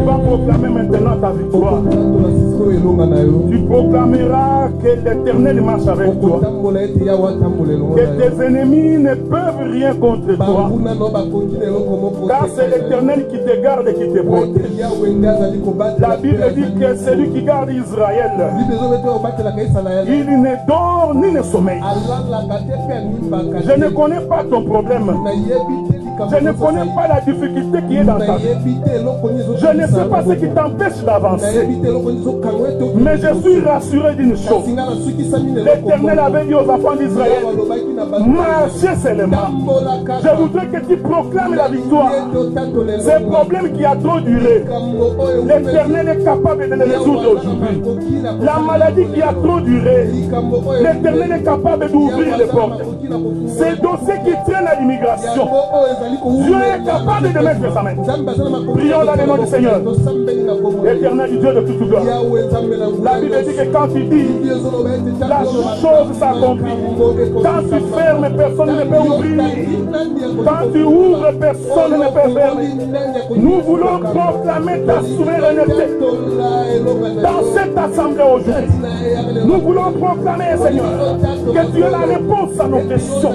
vas proclamer maintenant ta victoire. Tu proclameras que l'Éternel marche avec toi. Que tes ennemis ne peuvent rien contre toi. Car c'est l'Éternel qui te garde et qui te protège. La Bible dit que celui qui garde Israël, il ne dort ni ne sommeille. Je ne connais pas ton problème. Je ne connais pas la difficulté qui est dans ta vie. Je ne sais pas ce qui t'empêche d'avancer. Mais je suis rassuré d'une chose. L'Éternel avait dit aux enfants d'Israël, marchez seulement. Je voudrais que tu proclames la victoire. Ces problèmes qui a trop duré, l'Éternel est capable de les résoudre aujourd'hui. La maladie qui a trop duré, l'Éternel est capable d'ouvrir les portes. Ces dossiers qui traînent à l'immigration, Dieu est capable de mettre sa main. Prions dans le nom du Seigneur. Éternel Dieu de toute gloire. La Bible dit que quand tu dis, la chose s'accomplit. Quand tu fermes, personne ne peut ouvrir. Quand tu ouvres, personne ne peut fermer. Nous voulons proclamer ta souveraineté dans cette assemblée aujourd'hui. Nous voulons proclamer, Seigneur, que tu es la réponse à nos questions.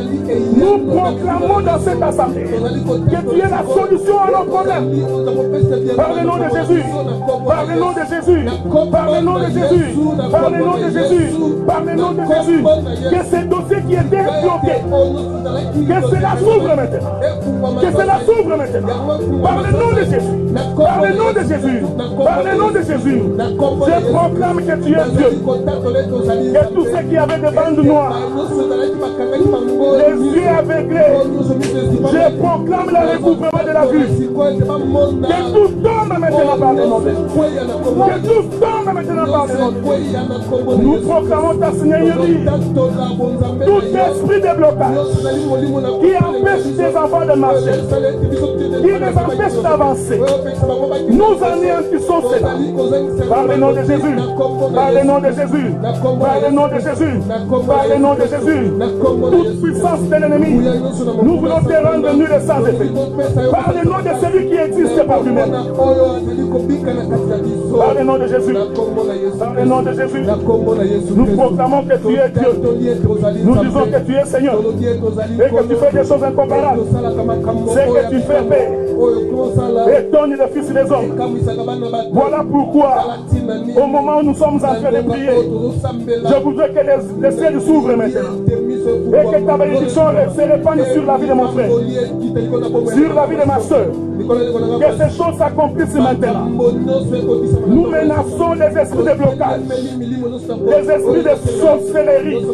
Nous proclamons dans cette assemblée que tu es la solution à nos problèmes. Par le nom de Jésus, par le nom de Jésus, par le nom de Jésus, par le nom de Jésus, par le nom de Jésus, que ces dossiers qui étaient bloqués, que cela s'ouvre maintenant, que cela s'ouvre maintenant, par le nom de Jésus, par le nom de Jésus, par le nom de Jésus, je proclame que tu es Dieu, que tous ceux qui avaient des bandes noires, les yeux aveuglés, je proclame le recouvrement de la vue. Que tout tombe maintenant par le nom de Jésus. Que tout tombe maintenant par le nom de Jésus. Nous proclamons ta Seigneurie. Tout esprit de blocage qui empêche tes enfants de marcher, qui les empêche d'avancer, nous anéantissons cela. Par le nom de Jésus. Par le nom de Jésus. Par le nom de Jésus. Par le nom de Jésus. Toute puissance de l'ennemi, nous voulons te rendre nul et sans effet. Par le nom de celui qui existe par lui-même. Par le nom de Jésus. Par le nom de Jésus. Nous proclamons que tu es Dieu. Nous disons que tu es Seigneur. Et que tu fais des choses incomparables. C'est que tu fais paix. Étonne le Fils des hommes. Voilà pourquoi, au moment où nous sommes en train de prier, je voudrais que les ciels s'ouvrent maintenant. Et que ta bénédiction se répande sur la vie de mon frère, sur la vie de ma soeur. Que ces choses s'accomplissent maintenant. Nous menaçons les esprits de blocage, les esprits de sorcellerie,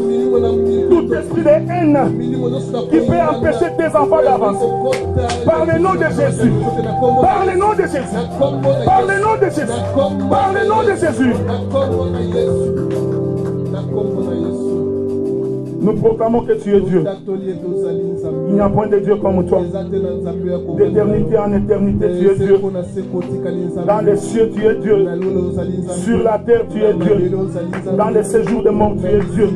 tout esprit de haine qui peut empêcher tes enfants d'avancer. Par le nom de Jésus, par le nom de Jésus, par le nom de Jésus, par le nom de Jésus. Nous proclamons que tu es Dieu. Il n'y a point de Dieu comme toi. D'éternité en éternité, tu es Dieu. Dans les cieux, tu es Dieu. Sur la terre, tu es Dieu. Dans les séjours de mort, tu es Dieu.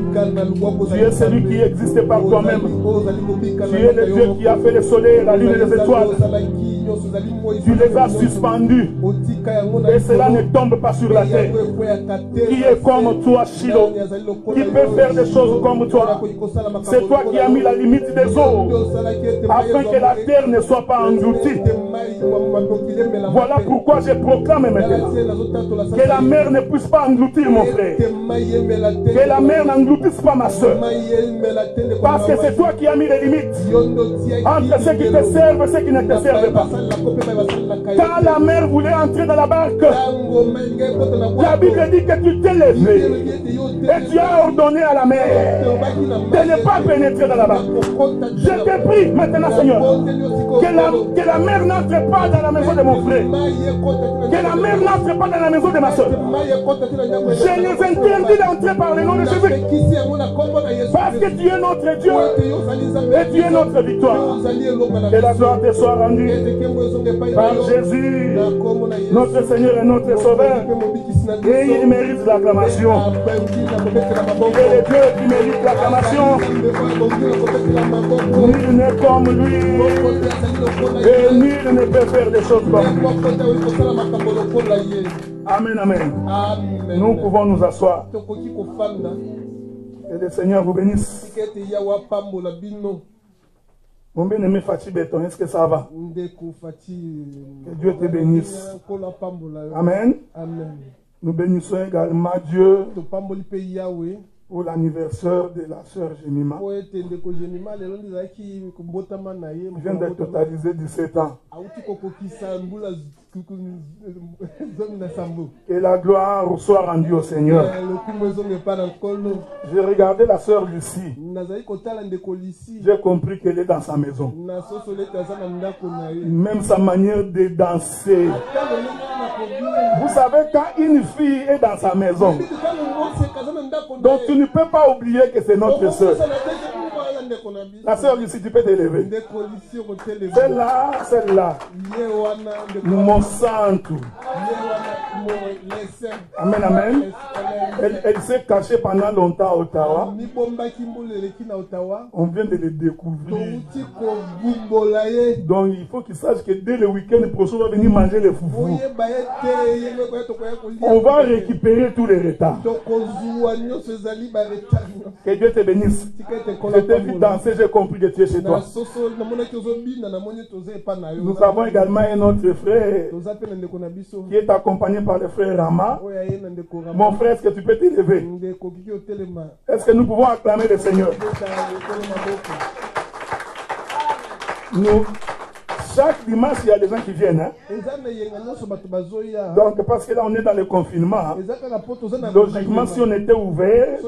Tu es celui qui existe par toi-même. Tu es le Dieu qui a fait le soleil, la lune et les étoiles. Tu les as suspendus. Et cela ne tombe pas sur la terre. Qui est comme toi, Shiloh? Qui peut faire des choses comme toi? C'est toi qui as mis la limite des eaux afin que la terre ne soit pas engloutie. Voilà pourquoi je proclame maintenant que la mer ne puisse pas engloutir mon frère, que la mer n'engloutisse pas ma soeur, parce que c'est toi qui as mis les limites entre ceux qui te servent et ceux qui ne te servent pas. Quand la mer voulait entrer dans la barque, la Bible dit que tu t'es levé et tu as ordonné à la mer de ne pas pénétrer dans la barque. Je te prie maintenant, Seigneur, que la mer n'entre n'entre pas dans la maison de mon frère. Que la mer n'entre pas dans la maison de ma soeur. Je les interdis d'entrer par le nom de Jésus. Parce que tu es notre Dieu et tu es notre victoire. Que la gloire te soit rendue par Jésus, notre Seigneur et notre Sauveur. Et il mérite l'acclamation. Il est le Dieu qui mérite l'acclamation. Nul n'est comme lui. Et nul ne peut faire des choses comme lui. Amen, amen. Nous pouvons nous asseoir. Que le Seigneur vous bénisse. Mon bien-aimé Fatih Béton, est-ce que ça va? Que Dieu te bénisse. Amen. Nous bénissons également Dieu pour l'anniversaire de la sœur Jemima. Il vient de totaliser 17 ans. Que la gloire soit rendue au Seigneur. J'ai regardé la sœur Lucie. J'ai compris qu'elle est dans sa maison. Même sa manière de danser. Vous savez, quand une fille est dans sa maison, donc tu ne peux pas oublier que c'est notre sœur. La sœur Lucie, tu peux t'élever. Celle-là, mon santo. Amen, amen. Elle s'est cachée pendant longtemps à Ottawa. On vient de le découvrir. Donc il faut qu'il sache que dès le week-end prochain, on va venir manger les foufous. On va récupérer tous les retards. Que Dieu te bénisse. Je t'ai vu danser, j'ai compris que tu es chez toi. Nous avons également un autre frère qui est accompagné par le frère Rama. Mon frère, est-ce que tu peux t'élever? Est-ce que nous pouvons acclamer le Seigneur? Chaque dimanche, il y a des gens qui viennent. Hein? Donc, parce que là, on est dans le confinement. Logiquement, si on était ouvert,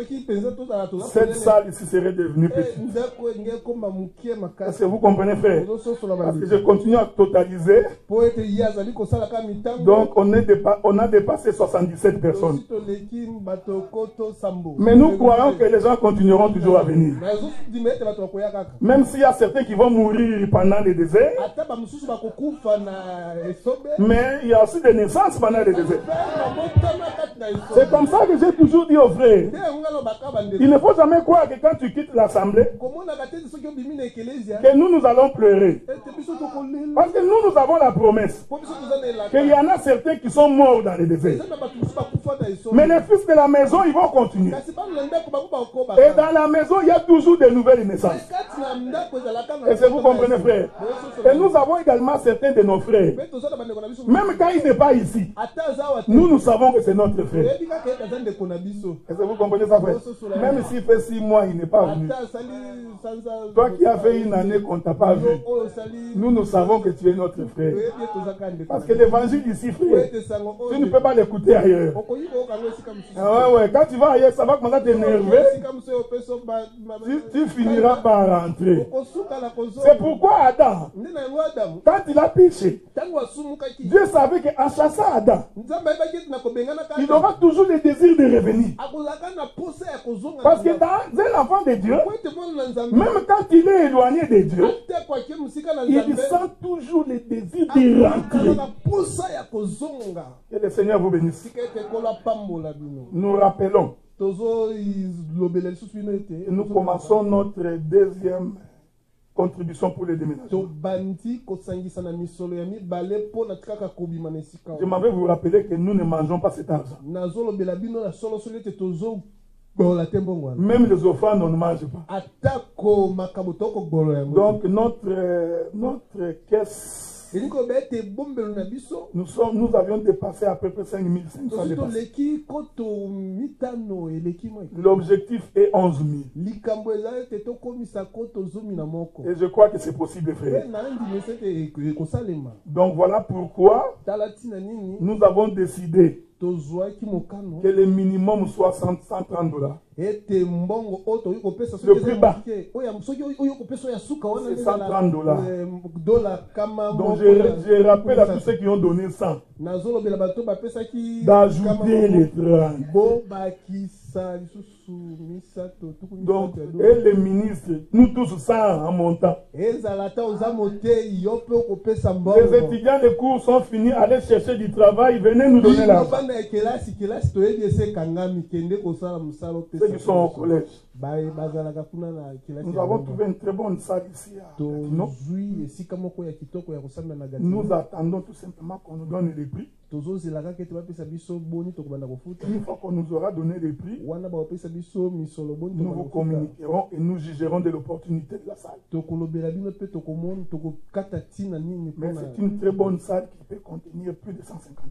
cette salle ici serait devenue petite. Est-ce que vous comprenez, frère? Parce que je continue à totaliser. Donc, on a dépassé 77 personnes. Mais nous croyons que les gens continueront toujours à venir. Même s'il y a certains qui vont mourir pendant le désert. Mais il y a aussi des naissances pendant le désert. C'est comme ça que j'ai toujours dit aux frères. Il ne faut jamais croire que quand tu quittes l'assemblée, que nous allons pleurer. Parce que nous avons la promesse qu'il y en a certains qui sont morts dans le désert. Mais les fils de la maison, ils vont continuer. Et dans la maison, il y a toujours de nouvelles naissances. Est-ce que vous comprenez, frère? Et nous avons également certains de nos frères. Même quand il n'est pas ici, nous savons que c'est notre frère. Est-ce que vous comprenez ça, frère? Même s'il fait 6 mois, il n'est pas venu. Toi qui as fait une année qu'on ne t'a pas vu, nous savons que tu es notre frère. Parce que l'évangile ici, frère, tu ne peux pas l'écouter ailleurs. Ouais, quand tu vas ailleurs, ça va commencer à t'énerver. Tu finiras par rentrer. C'est pourquoi Adam, quand il a péché, Dieu savait qu'en chassant Adam, il aura toujours le désir de revenir. Parce que dans un enfant de Dieu, même quand il est éloigné de Dieu, il sent toujours le désir de rentrer. Que le Seigneur vous bénisse. Nous rappelons, nous commençons notre deuxième contribution pour les déménagements. Je m'avais vous rappeler que nous ne mangeons pas cet argent. Même les offrandes, on ne mange pas. Donc notre caisse, nous avions dépassé à peu près 5500 dépassés. L'objectif est 11 000. Et je crois que c'est possible, frère. Donc voilà pourquoi nous avons décidé que le minimum soit 130 $. Le plus bas, c'est 130 $. Donc je rappelle à tous ceux qui ont donné 100 d'ajouter les 30. Donc, et les ministres, nous tous ça en montant. Les étudiants de cours sont finis, allez chercher du travail, venez nous donner l'argent. Ceux qui sont au collège. Nous avons trouvé une très bonne salle ici à Gatineau. Nous attendons tout simplement qu'on nous donne les prix. Une fois qu'on nous aura donné les prix, nous vous communiquerons et nous jugerons de l'opportunité de la salle. Mais c'est une très bonne salle qui peut contenir plus de 150.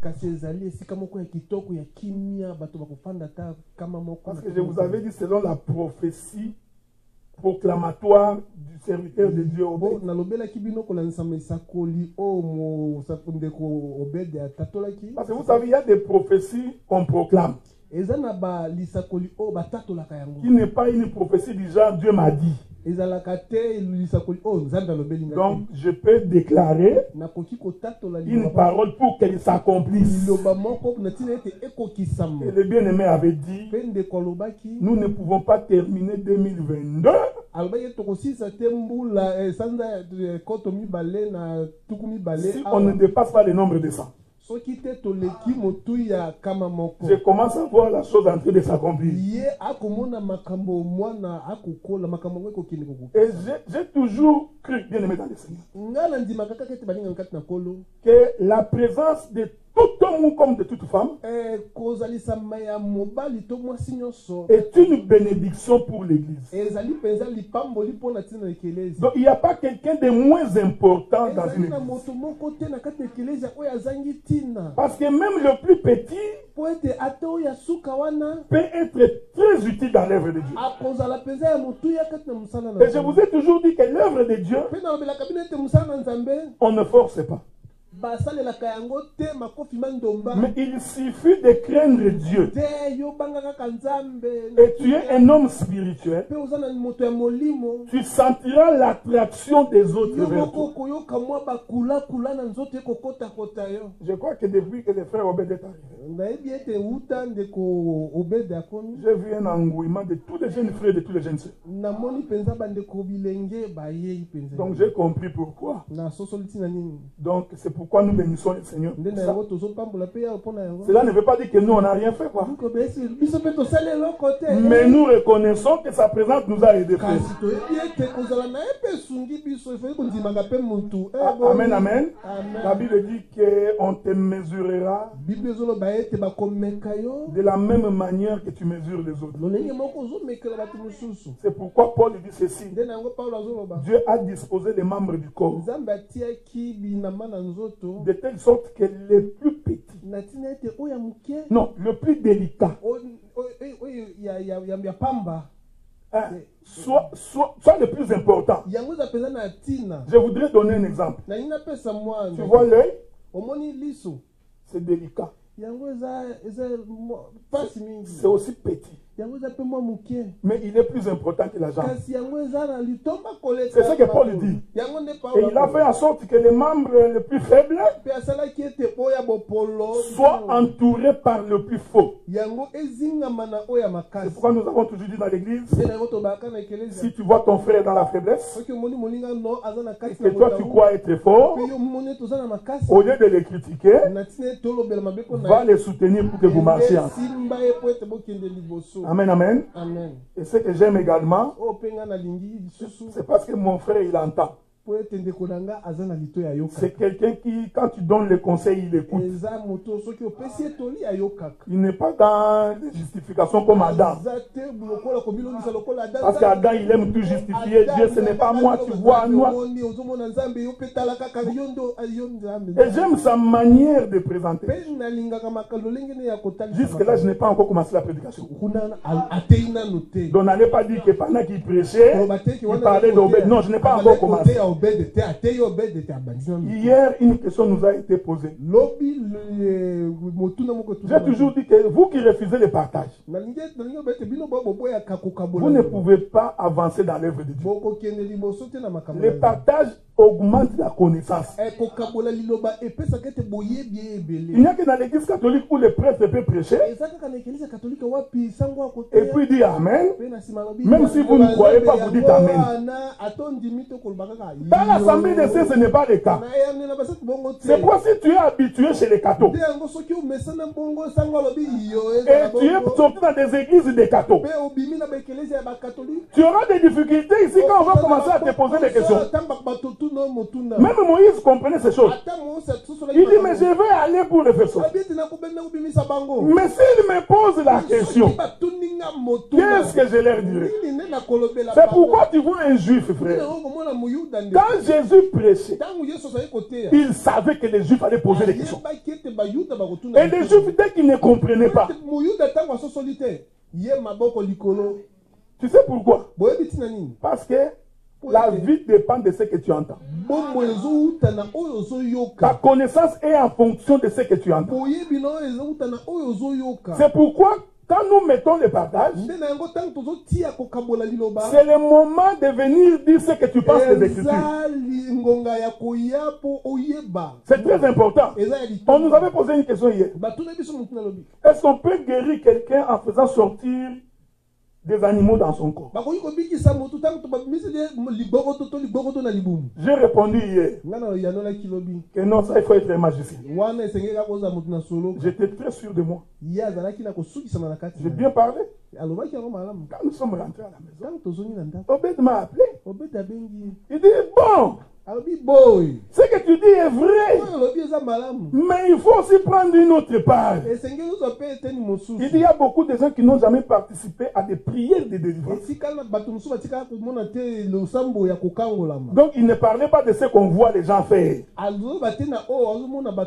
Parce que je vous avais dit, selon la prophétie proclamatoire du serviteur de Dieu Obed. Parce que vous savez, il y a des prophéties qu'on proclame. Qui n'est pas une prophétie du genre Dieu m'a dit. Donc je peux déclarer une parole pour qu'elle s'accomplisse. Et le bien-aimé avait dit, nous ne pouvons pas terminer 2022 si on ne dépasse pas le nombre de 100. Je commence à voir la chose en train de s'accomplir. Et j'ai toujours cru, bien aimé dans le Seigneur, que la présence de tout homme comme de toute femme est une bénédiction pour l'Église. Donc il n'y a pas quelqu'un de moins important dans une Église. Parce que même le plus petit peut être très utile dans l'œuvre de Dieu. Et je vous ai toujours dit que l'œuvre de Dieu, on ne force pas. Mais il suffit de craindre Dieu. Et tu es un homme spirituel. Tu sentiras l'attraction des autres vers toi. Je crois que depuis que le frère Obed est arrivé, j'ai vu un engouement de tous les jeunes frères et de tous les jeunes sœurs. Donc j'ai compris pourquoi. Donc c'est pourquoi nous bénissons le Seigneur. Cela ne veut pas dire que nous on n'a rien fait, quoi. Mais nous reconnaissons que sa présence nous a aidés. Amen, amen. La Bible dit qu'on te mesurera de la même manière que tu mesures les autres. C'est pourquoi Paul dit ceci. Dieu a disposé les membres du corps de telle sorte que les plus petits, non, le plus délicat, soit le plus important. Je voudrais donner un exemple. Tu vois l'œil, c'est délicat. C'est aussi petit. Mais il est plus important que la jambe. C'est ce que Paul dit. Et il a fait en sorte que les membres les plus faibles soient entourés par le plus fort. C'est pourquoi nous avons toujours dit dans l'église, si tu vois ton frère dans la faiblesse, et que toi tu crois être fort, au lieu de les critiquer, va les soutenir pour que vous marchiez ensemble. Amen, amen. Amen. Et ce que j'aime également, c'est parce que mon frère, il entend. C'est quelqu'un qui, quand tu donnes le conseil, il écoute. Il n'est pas dans les justifications comme Adam. Parce qu'Adam, il aime tout justifier. Dieu, ce n'est pas moi, tu vois, moi. Et j'aime sa manière de présenter. Jusque-là, je n'ai pas encore commencé la prédication. Donc, n'allez pas dire que pendant qu'il prêchait, il parlait d'Obed. Non, je n'ai pas encore commencé. Hier, une question nous a été posée. J'ai toujours dit que vous qui refusez le partage, vous ne pouvez pas avancer dans l'œuvre de Dieu. Le partage augmente la connaissance. Il n'y a que dans l'église catholique où le prêtre peut prêcher et puis dire Amen. Même si vous ne croyez pas, vous dites Amen. Dans l'assemblée de saints, ce n'est pas le cas. C'est pourquoi si tu es habitué chez les cathos et tu es sorti dans des églises des cathos, tu auras des difficultés ici quand on va commencer à te poser des questions. Même Moïse comprenait ces choses. Il dit, mais je vais aller pour l'Éphésos. Mais s'il me pose la question, qu'est-ce que je leur dirai? C'est pourquoi tu vois un juif, frère. Quand Jésus prêchait, il savait que les juifs allaient poser des questions. Et les juifs, dès qu'ils ne comprenaient pas, tu sais pourquoi? Parce que la vie dépend de ce que tu entends. Ta connaissance est en fonction de ce que tu entends. C'est pourquoi, quand nous mettons le partage, c'est le moment de venir dire ce que tu penses des Écritures. C'est très important. On nous avait posé une question hier. Est-ce qu'on peut guérir quelqu'un en faisant sortir des animaux dans son corps? J'ai répondu hier que non, ça il faut être un magicien. J'étais très sûr de moi. J'ai bien parlé. Quand nous sommes rentrés à la maison, Obed m'a appelé. Il dit, bon, ce que tu dis est vrai, mais il faut aussi prendre une autre part. Il dit, il y a beaucoup de gens qui n'ont jamais participé à des prières de délivrance. Donc il ne parlait pas de ce qu'on voit les gens faire.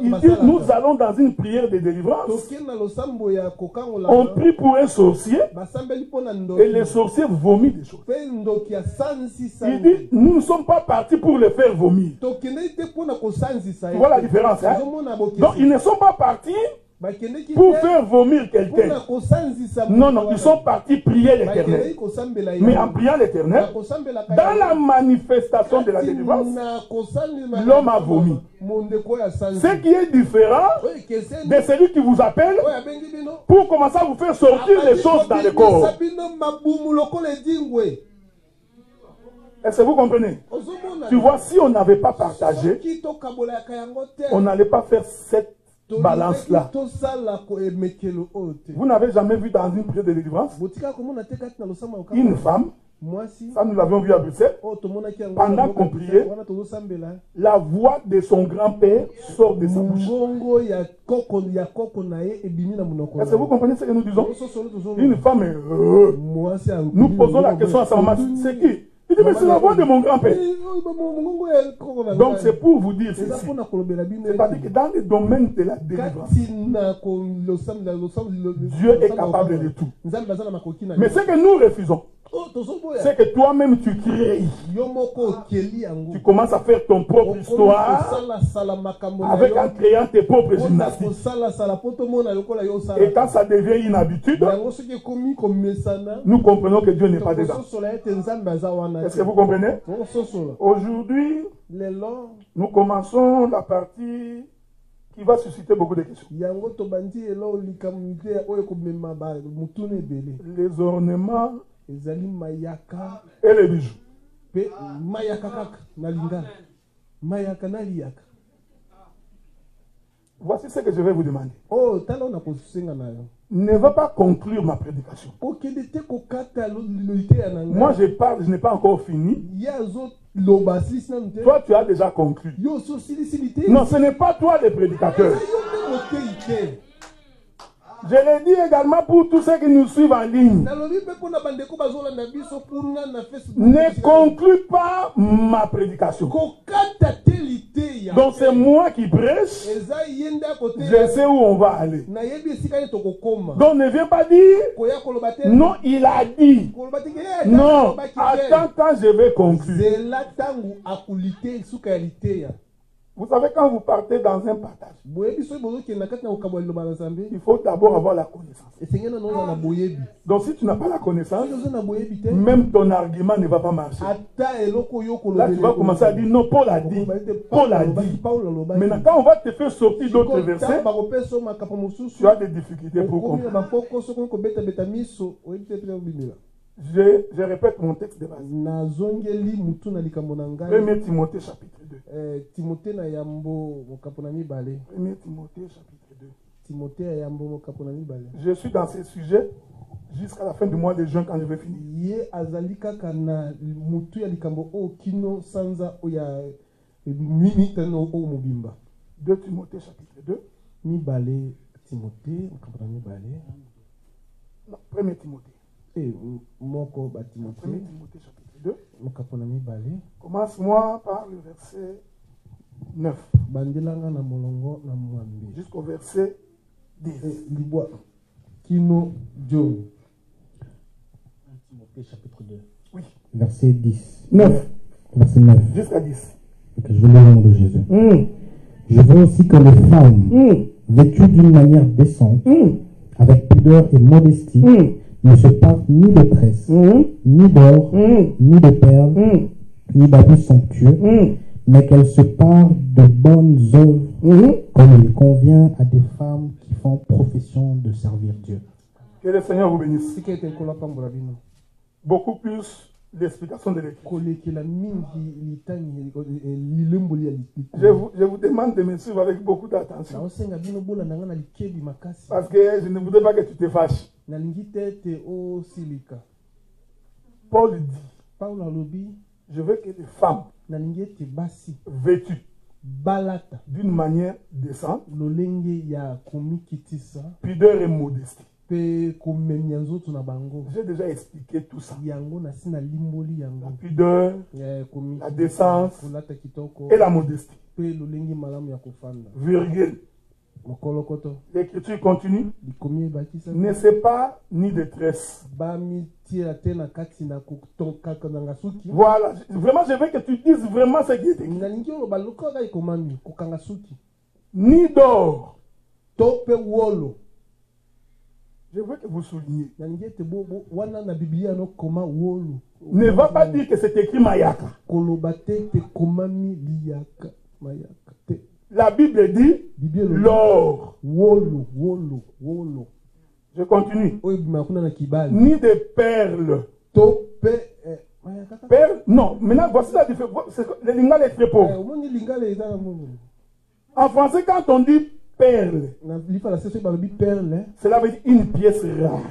Il dit, nous allons dans une prière de délivrance. On prie pour un sorcier et le sorcier vomit des choses. Il dit, nous ne sommes pas partis pour le faire vomir. Tu vois la différence, hein? Donc ils ne sont pas partis pour faire vomir quelqu'un. Non, non, ils sont partis prier l'Éternel. Mais en priant l'Éternel, dans la manifestation de la délivrance, l'homme a vomi. Ce qui est différent de celui qui vous appelle pour commencer à vous faire sortir les choses dans le corps. Est-ce que vous comprenez? Tu vois, si on n'avait pas partagé, on n'allait pas faire cette balance-là. Vous n'avez jamais vu dans une prière de délivrance une femme, ça nous l'avions vu à Bruxelles, pendant qu'on priait, la voix de son grand-père sort de sa bouche. Est-ce que vous comprenez ce que nous disons? Une femme, nous posons la question à sa maman, c'est qui? Il dit, mais c'est la voix de mon grand-père. Donc c'est pour vous dire ceci. C'est-à-dire que dans le domaine de la délivrance, Dieu est capable de tout. Mais ce que nous refusons, c'est que toi-même tu crées. Tu commences à faire ton propre histoire avec en créant tes propres gymnastiques. Et quand ça devient une habitude, nous comprenons que Dieu n'est pas dedans. Est-ce que vous comprenez? Aujourd'hui, nous commençons la partie qui va susciter beaucoup de questions. Les ornements et les bijoux. Voici ce que je vais vous demander. Ne va pas conclure ma prédication. Moi je parle, je n'ai pas encore fini. Toi tu as déjà conclu. Non, ce n'est pas toi le prédicateur. Je l'ai dit également pour tous ceux qui nous suivent en ligne. Ne conclue pas ma prédication. Donc c'est moi qui prêche. Je sais où on va aller. Donc ne viens pas dire, non, il a dit. Non, attends quand je vais conclure. Vous savez, quand vous partez dans un partage, il faut d'abord avoir la connaissance. Donc si tu n'as pas la connaissance, même ton argument ne va pas marcher. Là, tu vas commencer à dire, non, Paul a dit. Paul a dit. Maintenant, quand on va te faire sortir d'autres versets, tu as des difficultés pour comprendre. Je répète mon texte de base. 1 Timothée chapitre 2. 1 Timothée chapitre 2. Je suis dans ces sujets jusqu'à la fin du mois de juin quand je vais finir. 2 Timothée chapitre 2. Non, 1 Timothée. 1 Timothée chapitre 2. Commence-moi par le verset 9 jusqu'au verset 10. 1 Timothée chapitre 2. Oui. Verset 10. 9. Verset 9. Jusqu'à 10. Que je lis au nom de Jésus. Je veux aussi que les femmes, vêtues d'une manière décente, avec pudeur et modestie, ne se partent ni de tresses, ni d'or, ni de perles, ni d'habits somptueux, mais qu'elles se partent de bonnes œuvres, comme il convient à des femmes qui font profession de servir Dieu. Que le Seigneur vous bénisse. Beaucoup plus l'explication de l'écriture. Je vous demande de me suivre avec beaucoup d'attention. Parce que je ne voudrais pas que tu te fâches. Paul dit, je veux que les femmes vêtues d'une manière décente, pudeur et modestie. J'ai déjà expliqué tout ça. La pudeur, la décence et la modestie. Virgule. L'écriture continue. Ne sépare ni détresse. Voilà. Vraiment, je veux que tu dises vraiment ce qui est écrit. Ni d'or. Je veux que vous souligniez. Ne va pas dire que c'est écrit Mayaka. La Bible dit l'or. Je continue. Ni de perles. Perles? Non. Maintenant, voici la différence. Le lingala est très pauvre. En français, quand on dit perle, cela veut dire une pièce rare.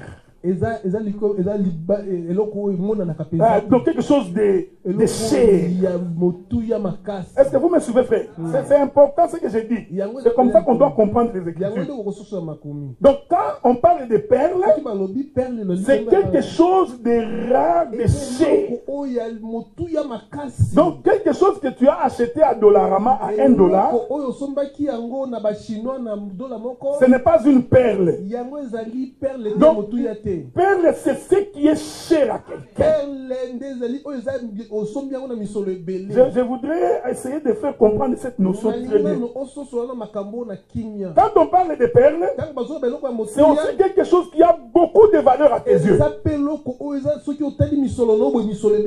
Donc quelque chose de cher. Est-ce que vous me suivez, frère? C'est important ce que j'ai dit. C'est comme ça qu'on doit comprendre les Écritures. Donc quand on parle de perles, c'est quelque chose de rare, de cher. Donc quelque chose que tu as acheté à Dollarama à $1, ce n'est pas une perle. Donc perle, c'est ce qui est cher à quelqu'un. Je voudrais essayer de faire comprendre cette notion très bien. Quand on parle de perles, c'est aussi quelque chose qui a beaucoup de valeur à tes yeux.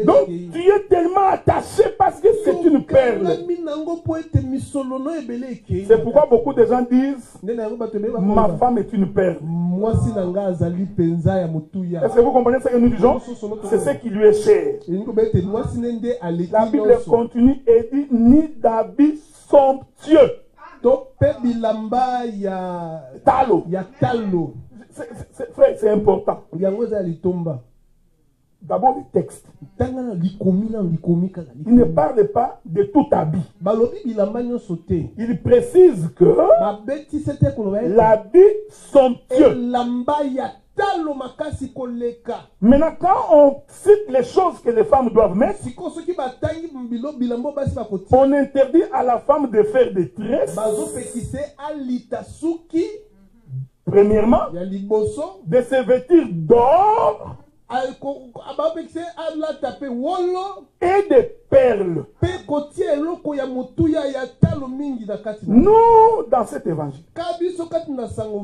Donc tu es tellement attaché parce que c'est une perle. C'est pourquoi beaucoup de gens disent, ma femme est une perle. Est-ce que vous comprenez ce que nous disons? C'est ce qui lui est cher. La Bible continue et dit ni d'habits somptueux. Talo. Frère, c'est important. d'abord le texte. Il ne parle pas de tout habit. Il précise que l'habit somptueux. Maintenant, quand on cite les choses que les femmes doivent mettre, on interdit à la femme de faire des tresses. Premièrement, de se vêtir d'or et de perles. Nous, dans cet évangile,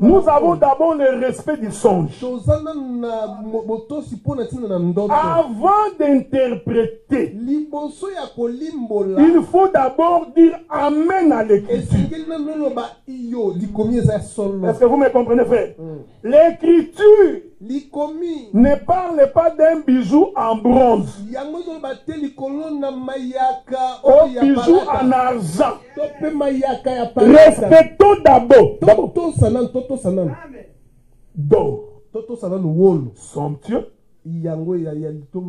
nous avons d'abord le respect du songe. Avant d'interpréter, il faut d'abord dire Amen à l'écriture. Est-ce que vous me comprenez, frère? L'écriture ne parle pas d'un bijou en bronze, au bijou en argent. Respectons d'abord d'or, somptueux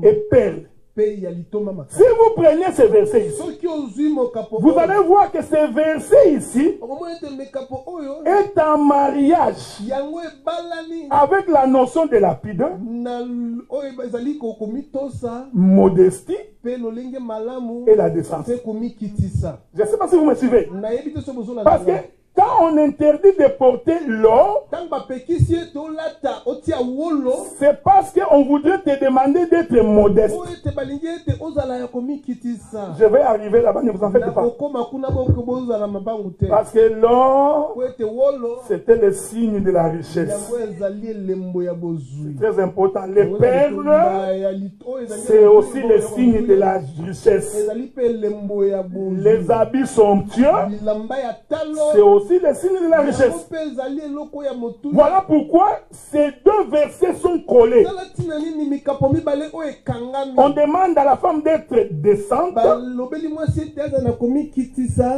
et perles. Si vous prenez ces versets ici, vous allez voir que ces versets ici est en mariage avec la notion de la pudeur, modestie et la décence. Je ne sais pas si vous me suivez. Parce que quand on interdit de porter l'or, c'est parce qu'on voudrait te demander d'être modeste. Je vais arriver là-bas, ne vous en faites pas. Parce que l'or, c'était le signe de la richesse. C'est très important. Les perles, c'est aussi le signe de la richesse. Les habits somptueux, c'est aussi le signe de la richesse. Voilà pourquoi ces deux versets sont collés. On demande à la femme d'être décente,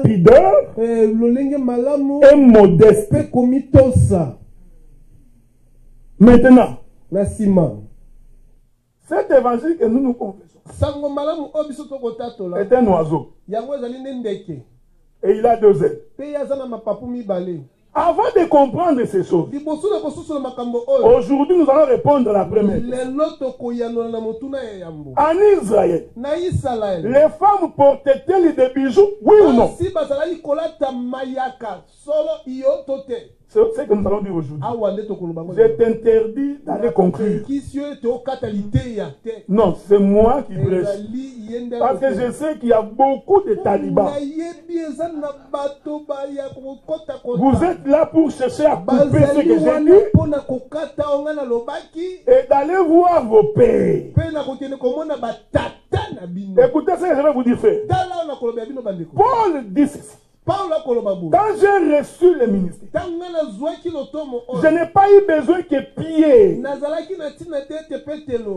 pudeur et modeste. Maintenant, cet évangile que nous confessons est un oiseau. Et il a 2 ailes. Avant de comprendre ces choses, aujourd'hui nous allons répondre à la première. En Israël, les femmes portaient-elles des bijoux? Oui ou non? C'est ce que nous allons dire aujourd'hui. Je t'interdis d'aller conclure. Non, c'est moi qui prêche. Parce que je sais qu'il y a beaucoup de talibans. Vous êtes là pour chercher à couper ce que j'ai dit et d'aller voir vos pères. Écoutez ce que je vais vous dire, frère. Paul dit ceci. Quand j'ai reçu le ministère, je n'ai pas eu besoin que Pierre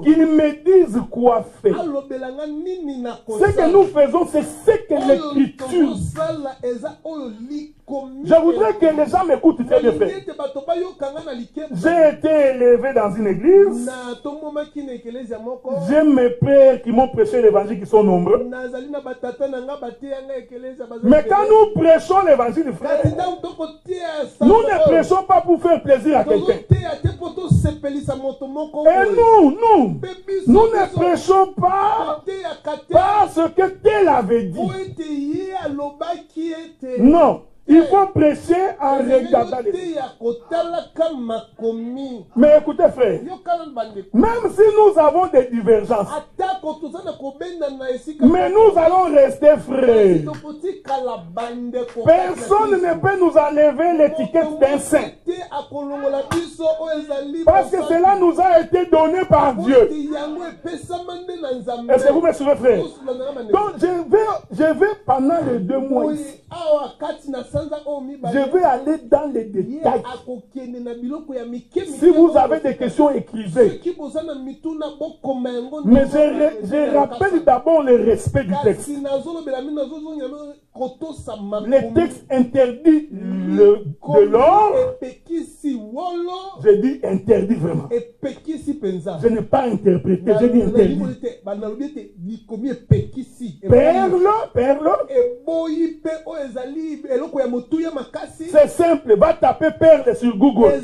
qu'il me dise quoi faire. Ce que nous faisons, c'est ce que l'Écriture. Je voudrais que les gens m'écoutent très bien. J'ai été élevé dans une église. J'ai mes pères qui m'ont prêché l'évangile qui sont nombreux. Mais quand nous prêchons l'évangile, frère, nous ne prêchons pas pour faire plaisir à quelqu'un. Et nous ne prêchons pas parce que tel avait dit. Non. Il faut prêcher en regardant les choses. Mais écoutez, frère, même si nous avons des divergences, mais nous allons rester frères. Personne ne peut nous enlever l'étiquette d'un saint. Parce que cela nous a été donné par Dieu. Est-ce que vous me suivez, frère? Donc je vais pendant les 2 mois ici. Je vais aller dans les détails. Si vous avez des questions, écrivez. Mais je rappelle d'abord le respect du texte. Les textes interdits de l'or. J'ai dit interdit vraiment. Je n'ai pas interprété, j'ai dit interdit. Perle. C'est simple, va taper perle sur Google.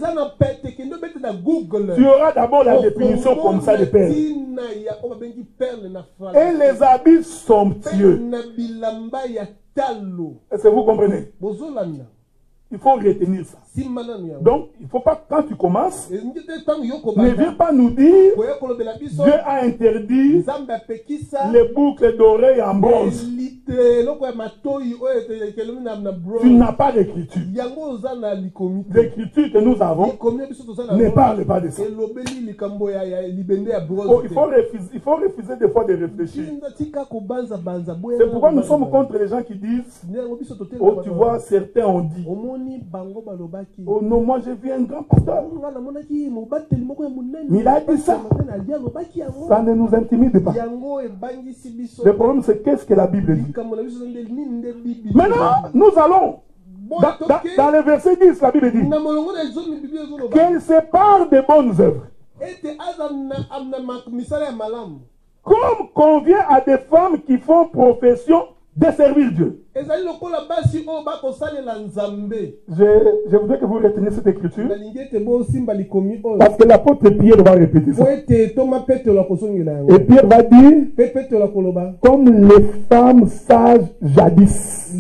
Tu auras d'abord la définition comme ça de perle. Et les habits somptueux. Est-ce que vous comprenez? Il faut retenir ça. Donc, il ne faut pas, quand tu commences, ne viens pas nous dire Dieu a interdit les boucles d'oreilles en bronze. Tu n'as pas d'écriture. L'écriture que nous avons ne parle pas de ça. Oh, il faut refuser des fois de réfléchir. C'est pourquoi nous sommes contre les gens qui disent, oh, tu vois, certains ont dit. Oh non, moi j'ai vu un grand pasteur. Mais il a dit ça. Ça ne nous intimide pas. Le problème c'est qu'est-ce que la Bible dit. Maintenant, nous allons dans le verset 10, la Bible dit qu'elle sépare des bonnes œuvres. Comme convient à des femmes qui font profession de servir Dieu. Je voudrais que vous reteniez cette écriture. Parce que l'apôtre Pierre va répéter ça. Et Pierre va dire, comme les femmes sages jadis.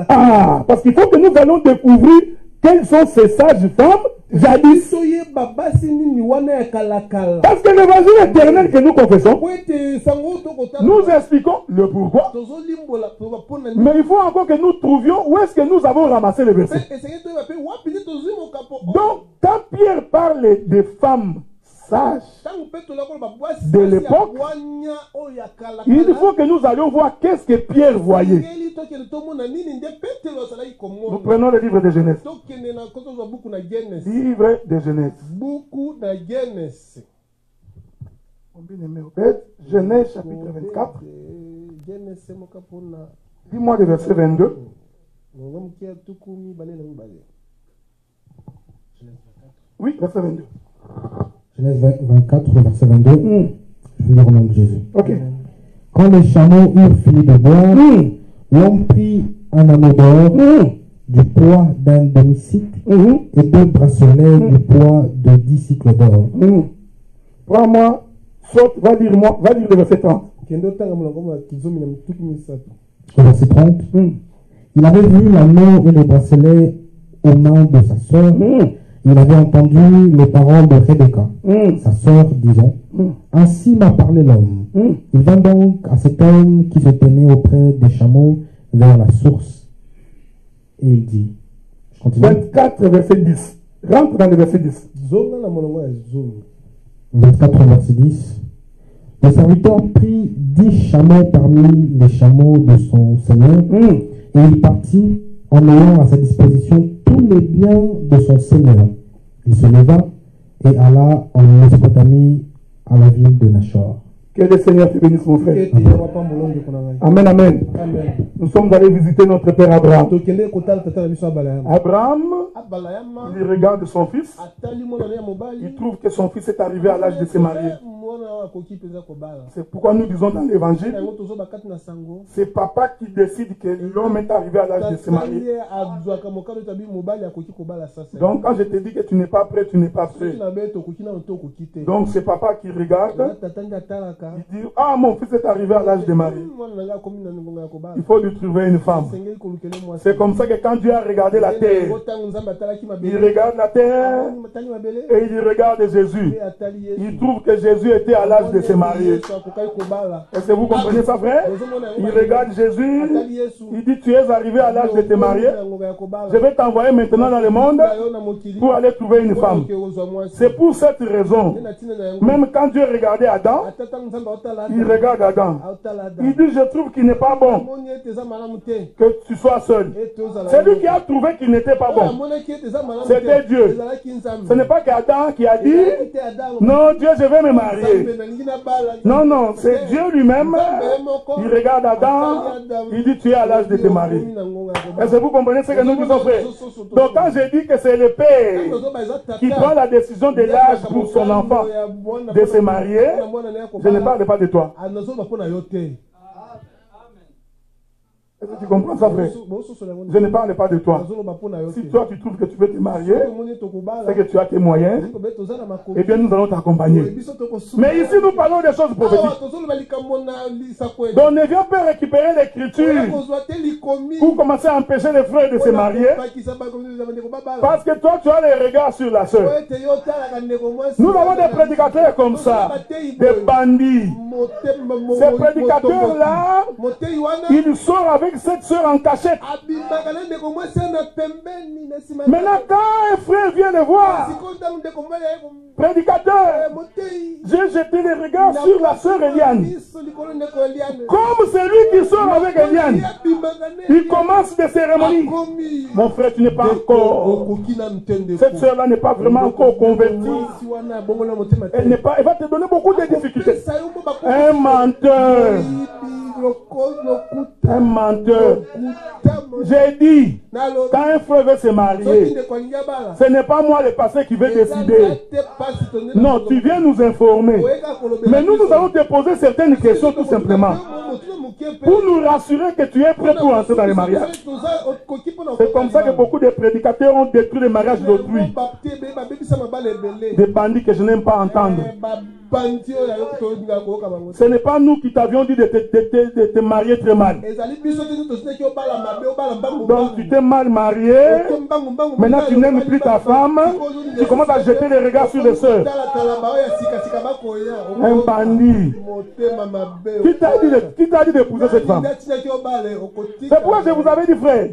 Ah, parce qu'il faut que nous allons découvrir quelles sont ces sages femmes jadis. Parce que l'évangile éternel que nous confessons, nous expliquons le pourquoi. Mais il faut encore que nous trouvions où est-ce que nous avons ramassé le verset. Donc, quand Pierre parle des femmes sages de l'époque, il faut que nous allions voir qu'est-ce que Pierre voyait. Nous prenons le livre de Genèse. Livre de Genèse. Genèse chapitre 24. Dis-moi le verset 22. Oui, verset 22. Genèse 24, verset 22. Je vais lire au nom de Jésus. Ok. Quand les chameaux eurent fini de boire, l'homme prit un anneau d'or du poids d'un demi-cycle et 2 bracelets du poids de 10 cycles d'or. Prends-moi, saute, va lire le verset 30. Au verset 30, il avait vu l'anneau et les bracelets aux mains de sa sœur. Il avait entendu les paroles de Rebecca, sa sœur, disons. Ainsi m'a parlé l'homme. Il vint donc à cet homme qui se tenait auprès des chameaux vers la source. Et il dit, je continue. 24, verset 10. Rentre dans le verset 10. 24, verset 10. Le serviteur prit 10 chameaux parmi les chameaux de son seigneur, et il partit en ayant à sa disposition tous les biens de son seigneur. Il se leva et alla en Mésopotamie à la ville de Nachor. Que le Seigneur te bénisse, mon frère. Amen, amen. Nous sommes allés visiter notre père Abraham. Abraham, il regarde son fils. Il trouve que son fils est arrivé à l'âge de se marier. C'est pourquoi nous disons dans l'évangile, c'est papa qui décide que l'homme est arrivé à l'âge de se marier. Donc quand je te dis que tu n'es pas prêt, tu n'es pas prêt. Donc c'est papa qui regarde. Il dit, ah, mon fils est arrivé à l'âge de marier. Il faut lui trouver une femme. C'est comme ça que quand Dieu a regardé la terre, il regarde la terre et il regarde Jésus. Il trouve que Jésus était à l'âge de se marier. Est-ce que vous comprenez ça, frère? Il regarde Jésus. Il dit, tu es arrivé à l'âge de te marier. Je vais t'envoyer maintenant dans le monde pour aller trouver une femme. C'est pour cette raison, même quand Dieu regardait Adam, Il regarde Adam. Il dit, je trouve qu'il n'est pas bon que tu sois seul. C'est lui qui a trouvé qu'il n'était pas bon. C'était Dieu. Ce n'est pas qu'Adam qui a dit, non, Dieu, je vais me marier. Non, non, c'est Dieu lui-même. Il regarde Adam, il dit, tu es à l'âge de te marier. Est-ce que vous comprenez ce que nous disons, frère? Donc quand je dis que c'est le père qui prend la décision de l'âge pour son enfant de se marier, je ne parle pas de toi. Est-ce que tu comprends ça, frère? Je ne parle pas de toi. Si toi tu trouves que tu veux te marier, c'est que tu as tes moyens, eh bien nous allons t'accompagner. Mais ici nous parlons des choses prophétiques. Donc ne viens pas récupérer l'écriture pour commencer à empêcher les frères de se marier, parce que toi tu as les regards sur la sœur. Nous avons des prédicateurs comme ça, des bandits. Ces prédicateurs-là, ils sortent avec cette sœur en cachette. Maintenant, quand un frère vient le voir, prédicateur, j'ai jeté les regards sur la sœur Eliane. Comme c'est lui qui sort avec Eliane, il commence des cérémonies. Mon frère, tu n'es pas encore. Cette sœur-là n'est pas vraiment encore convertie. Elle va te donner beaucoup de difficultés. Un menteur. Un menteur. J'ai dit, quand un frère veut se marier, ce n'est pas moi le pasteur qui veut décider. Non, tu viens nous informer. Mais nous allons te poser certaines questions tout simplement, pour nous rassurer que tu es prêt pour entrer dans le mariage. C'est comme ça que beaucoup de prédicateurs ont détruit le mariage d'autrui. Des bandits que je n'aime pas entendre. Ce n'est pas nous qui t'avions dit de te marier très mal. Donc tu t'es mal marié, maintenant tu n'aimes plus ta femme, tu commences à jeter les regards sur les sœurs. Un bandit. Qui t'a dit d'épouser cette femme? C'est pourquoi je vous avais dit, frère,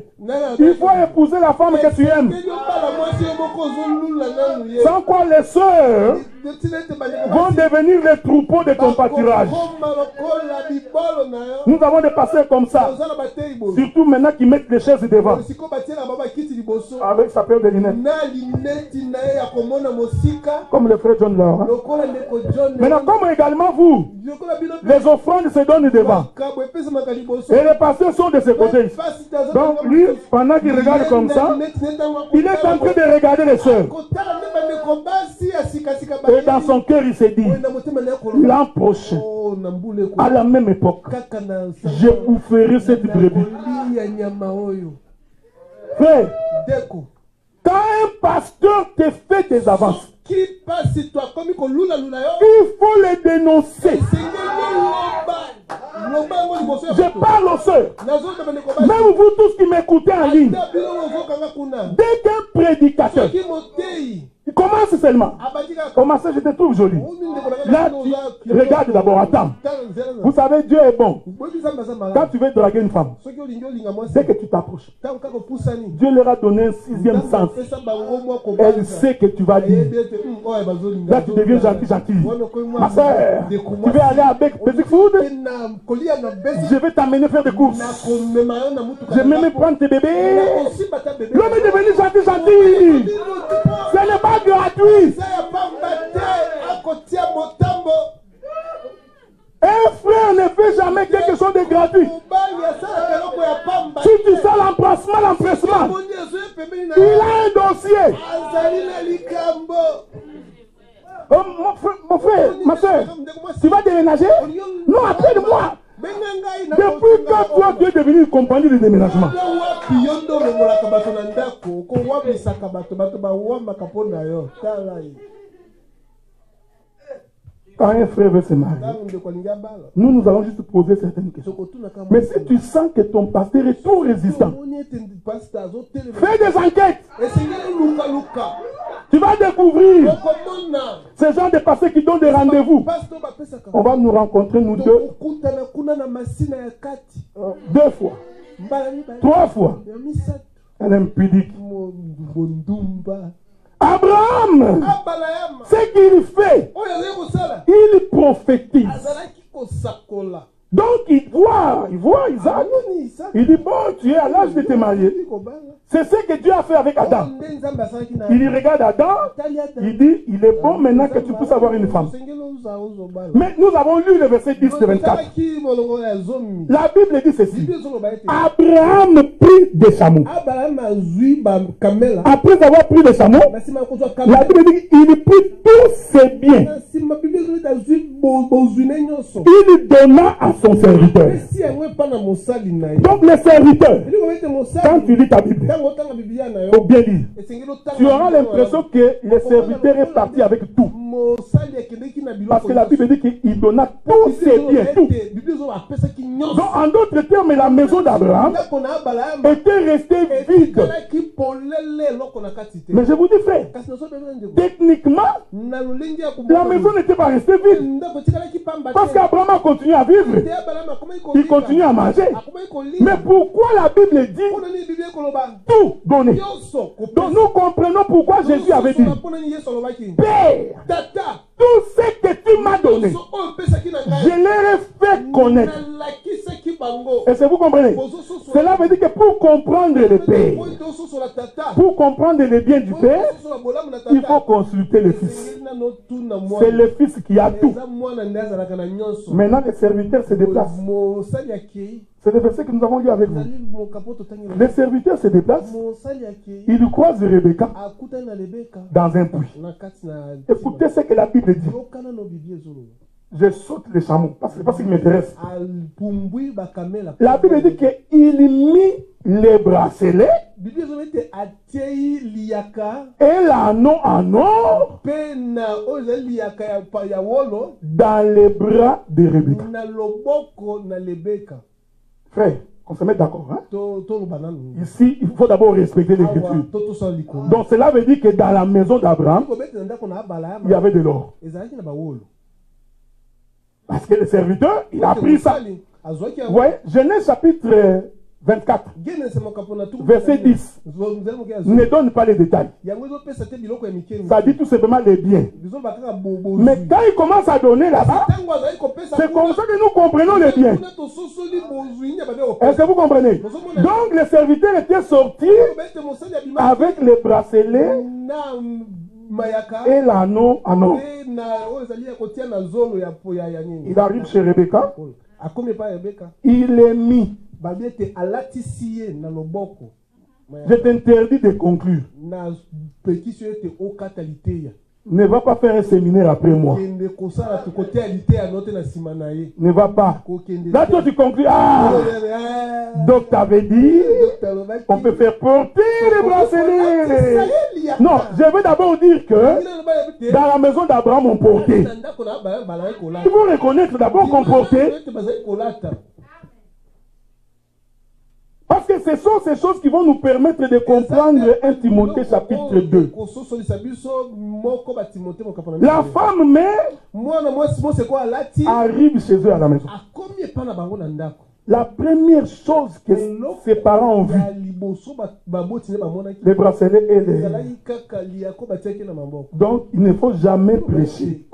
il faut épouser la femme que tu aimes. Sans quoi les sœurs vont devenir les troupeaux de ton pâturage. Nous avons des pasteurs comme ça, surtout maintenant qui mettent les chaises devant avec sa paire de lunettes, comme le frère John Laure. Maintenant, comme également vous, les offrandes se donnent devant et les pasteurs sont de ce côté. Donc lui, pendant qu'il regarde comme ça, il est en train de regarder les sœurs. Et dans son cœur, il s'est dit, l'an prochain, à la même époque, je vous ferai cette brebis. Frère, quand un pasteur te fait des avances, il faut les dénoncer. Je parle aux sœurs, même vous tous qui m'écoutez en ligne, dès qu'un prédicateur commence seulement, comment ça je te trouve jolie. Là tu regardes d'abord, attends. Vous savez, Dieu est bon. Quand tu veux draguer une femme, dès que tu t'approches, Dieu leur a donné un sixième sens. Elle sait que tu vas dire. Là tu deviens gentil. Ma soeur, tu veux aller avec Petit Food? Je vais t'amener faire des courses. Je vais même prendre tes bébés. L'homme est devenu gentil. Ce n'est pas gratuit. Un frère ne fait jamais quelque chose de gratuit. Si tu sens l'empressement, il a un dossier. Oh, mon frère, ma soeur, tu vas déménager? Non, appelle-moi. Depuis que toi tu es devenu une compagnie de déménagement. Quand un frère veut se marier, nous allons juste poser certaines questions. Mais si tu sens que ton pasteur est trop résistant, fais des enquêtes. Tu vas découvrir ces gens de pasteurs qui donnent des rendez-vous. On va nous rencontrer, nous deux, 2 fois, 3 fois. Elle est impudique. Abraham, ce qu'il fait, il prophétise. Donc il voit Isaac. Il dit, bon, tu es à l'âge de te marier. C'est ce que Dieu a fait avec Adam. Il regarde Adam, il dit, il est bon maintenant que tu puisses avoir une femme. Mais nous avons lu le verset 10 de 24. La Bible dit ceci. Abraham prit des chameaux. Après avoir pris des chameaux, la Bible dit il prit tous ses biens. Il donna à son serviteur. Donc le serviteur, quand tu lis ta Bible, il faut bien lire. Tu auras l'impression que le serviteur est parti avec tout. Parce que la Bible dit qu'il donna tous ses biens, tout. Donc en d'autres termes, la maison d'Abraham était restée vide. Mais je vous dis frère, techniquement, la maison n'était pas restée vide. Parce qu'Abraham a continué à vivre. Il continue à manger. Mais pourquoi la Bible dit tout donner? Donc nous comprenons pourquoi Jésus avait dit, Père, tout ce que tu m'as donné, je l'ai fait connaître. Est-ce que vous comprenez? Cela veut dire que pour comprendre le Père, pour comprendre les biens du Père, il faut consulter le Fils. C'est le Fils qui a tout. Maintenant, les serviteurs se déplacent. C'est le verset que nous avons lu avec vous. Les serviteurs se déplacent. Ils croisent Rebecca dans un puits. Écoutez ce que la Bible dit. Je saute les chameaux parce que c'est pas ce qui m'intéresse. La Bible dit qu'il mit les bracelets et l'anneau en or dans les bras de Rebecca. Frère, on se met d'accord. Hein? Ici, il faut d'abord respecter l'écriture. Donc cela veut dire que dans la maison d'Abraham, il y avait de l'or. Parce que le serviteur, il a pris ça. Vous voyez, Genèse chapitre 24, verset 10. Ne donne pas les détails. Ça dit tout simplement les biens. Mais quand il commence à donner là-bas, c'est comme ça que nous comprenons les biens. Est-ce que vous comprenez? Donc le serviteur était sorti avec les bracelets et l'anneau en or. Il arrive chez Rebecca. Il est mis. Je t'interdis de conclure. Ne va pas faire un séminaire après moi. Ne va pas. Là, toi, tu conclus. Ah! Donc, tu avais dit, on peut faire porter les bracelets. Non, je veux d'abord dire que dans la maison d'Abraham, on portait. Il faut reconnaître d'abord qu'on portait. Parce que ce sont ces choses qui vont nous permettre de comprendre 1 Timothée chapitre 2. La femme mère arrive chez eux à la maison. La première chose que ses parents ont vu, les bracelets et les... Donc, il ne faut jamais prêcher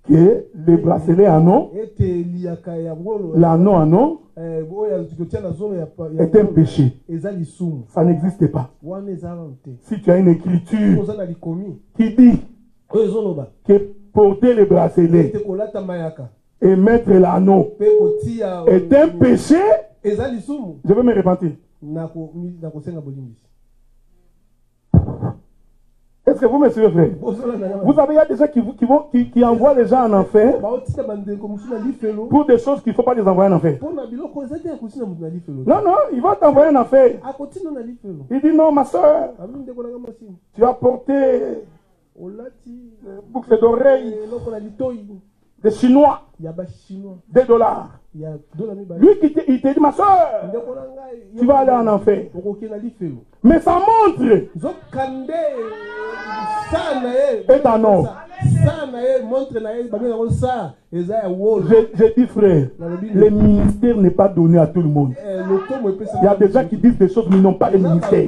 que les bracelets en or, l'anneau en or, est un péché. Ça n'existe pas. Si tu as une écriture qui dit que porter les bracelets et mettre l'anneau est un péché, je vais me repentir. Est-ce que vous me suivez, frère? Vous savez, il y a des gens qui envoient les gens en enfer pour des choses qu'il ne faut pas les envoyer en enfer. Non, non, il va t'envoyer en enfer. Il dit non, ma soeur, tu as porté boucle d'oreilles des Chinois, des dollars. Lui, il te dit, ma soeur, tu vas aller en enfer. Mais sa montre est en or. J'ai dit, frère, le ministère n'est pas donné à tout le monde. Il y a des gens qui disent des choses, mais ils n'ont pas de ministère.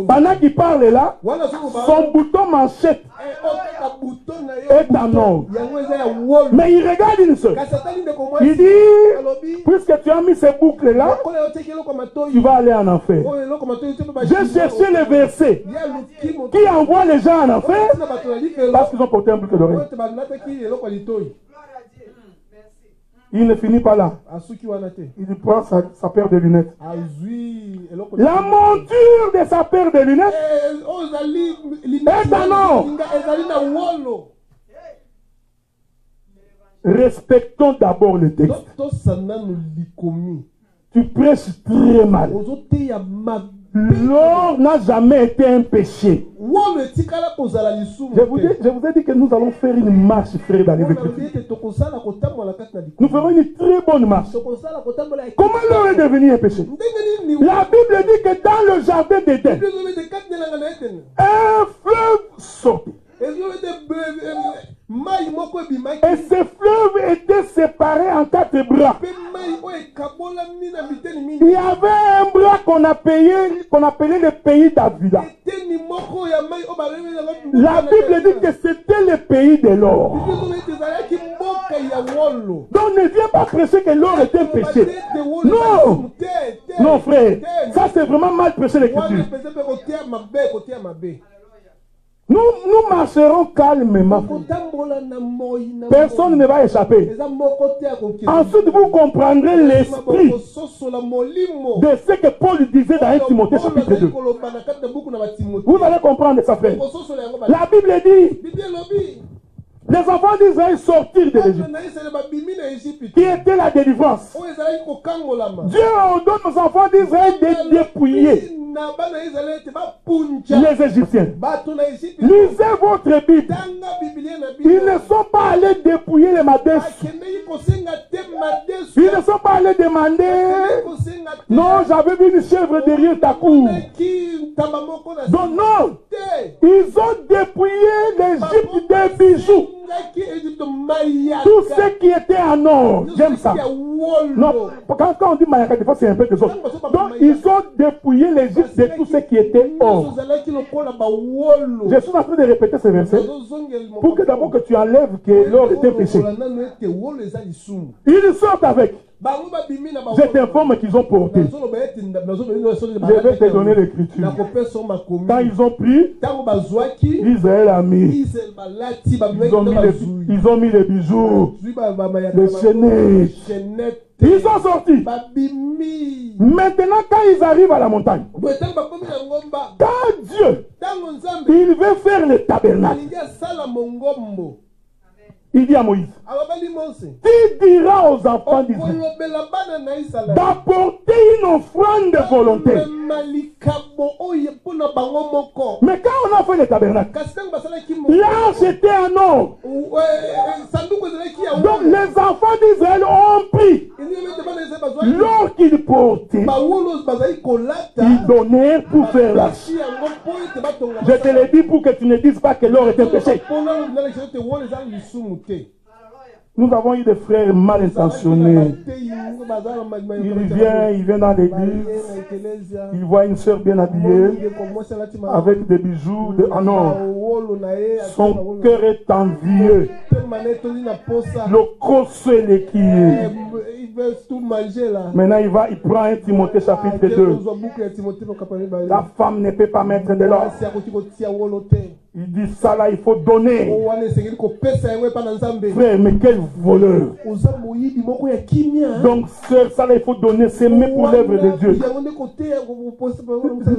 Pendant qu'il parle là, son bouton manchette est en or. Mais il regarde une seule. Il dit, puisque tu as mis ces boucles là, tu vas aller en enfer. J'ai cherché le verset qui envoie les gens en enfer parce qu'ils ont porté un boucle d'oreille. Il ne finit pas là. Il prend sa paire de lunettes. La monture de sa paire de lunettes est en or. Respectons d'abord le texte. Tu prêches très mal. L'or n'a jamais été un péché. Je vous ai dit que nous allons faire une marche, frère, dans les Écritures. Nous ferons une très bonne marche. Comment l'or est devenu un péché? La Bible dit que dans le jardin d'Éden, un fleuve sortait. Et ces fleuves étaient séparés en 4 bras. Il y avait un bras qu'on appelait le pays d'Avila. La Bible dit que c'était le pays de l'or. Donc ne viens pas prêcher que l'or était un péché. Non. Non, frère. Ça c'est vraiment mal prêcher l'écriture. Nous marcherons calmement. Personne ne va échapper. Ensuite, vous comprendrez l'esprit de ce que Paul disait dans 1 Timothée chapitre 2. Vous allez comprendre ça, frère. La Bible dit, les enfants d'Israël sortirent de l'Égypte, qui était la délivrance. Dieu ordonne aux enfants d'Israël de dépouiller les Égyptiens. Lisez votre Bible. Ils ne sont pas allés dépouiller les Madesses. Ils ne sont pas allés demander, non, j'avais vu une chèvre derrière ta cour. Donc non, ils ont dépouillé l'Égypte des bijoux. Tout ce qui était en or. J'aime ça. Non, quand on dit Mayaka, des fois c'est un peu des autres. Donc ils ont dépouillé l'Égypte de tout ce qui était or. Je suis en train de répéter ce verset pour que d'abord que tu enlèves que l'or était péché. Ils sortent avec. Je t'informe qu'ils ont porté. Je vais te donner l'écriture. Quand ils ont pris, Israël a mis. Ils ont mis les bijoux, les chaînettes. Ils sont sortis. Maintenant, quand ils arrivent à la montagne, quand Dieu, il veut faire le tabernacle, il dit à Moïse, tu diras aux enfants d'Israël d'apporter une offrande volontaire. Mais quand on a fait le tabernacle, l'arche était en or. Donc les enfants d'Israël ont pris l'or qu'ils portaient, ils donnèrent pour faire l'arche. Je te l'ai dit pour que tu ne dises pas que l'or est un péché. Nous avons eu des frères mal intentionnés. Il vient dans l'église, il voit une soeur bien habillée, avec des bijoux en or. Son cœur est envieux. Le crosso est l'équipe. Maintenant, il prend 1 Timothée chapitre 2. La femme ne peut pas mettre de l'or. Il dit ça là, il faut donner. Frère, mais quel voleur. Donc, sœur, ça là, il faut donner. S'aimer pour l'œuvre de Dieu.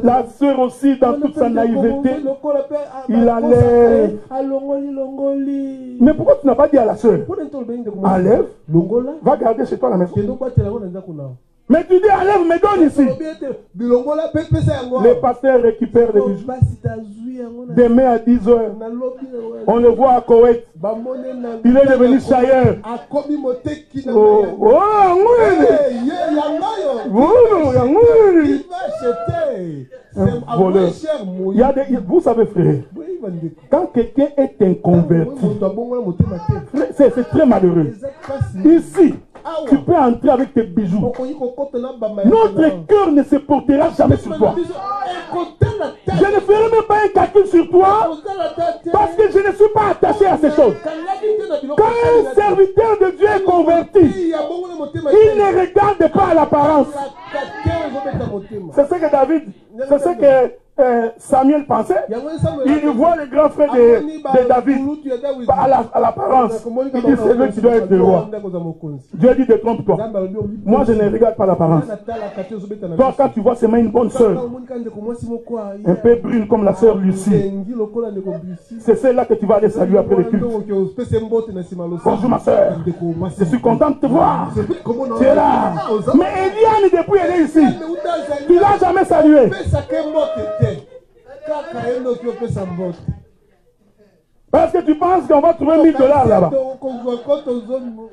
La sœur aussi, dans toute sa naïveté, il allait. Mais pourquoi tu n'as pas dit à la sœur? Enlève, va garder chez toi à la maison. Mais tu dis, enlève, me donne ici. Les pasteurs récupèrent les bijoux. Demain à 10h, on le voit à Koweït. Il est devenu chailleur. Voleur. Vous savez, frère, Quand quelqu'un est inconverti, c'est très malheureux. Ici, tu peux entrer avec tes bijoux. Notre cœur ne se portera jamais sur toi. Je ne ferai même pas un calcul sur toi parce que je ne suis pas attaché à ces choses. Quand un serviteur de Dieu est converti, il ne regarde pas à l'apparence. C'est ce que David, c'est ce que Samuel pensait. Il voit le grand frère de David à l'apparence. Il dit c'est lui qui doit être le roi. Dieu dit détrompe-toi. Moi je ne regarde pas l'apparence. Toi quand tu vois c'est une bonne soeur, un peu brune comme la sœur Lucie, c'est celle-là que tu vas aller saluer après le culte. Bonjour ma soeur, je suis content de te voir. Tu es là. Mais Eliane depuis elle est ici, tu ne l'as jamais salué. Parce que tu penses qu'on va trouver $1000 là-bas.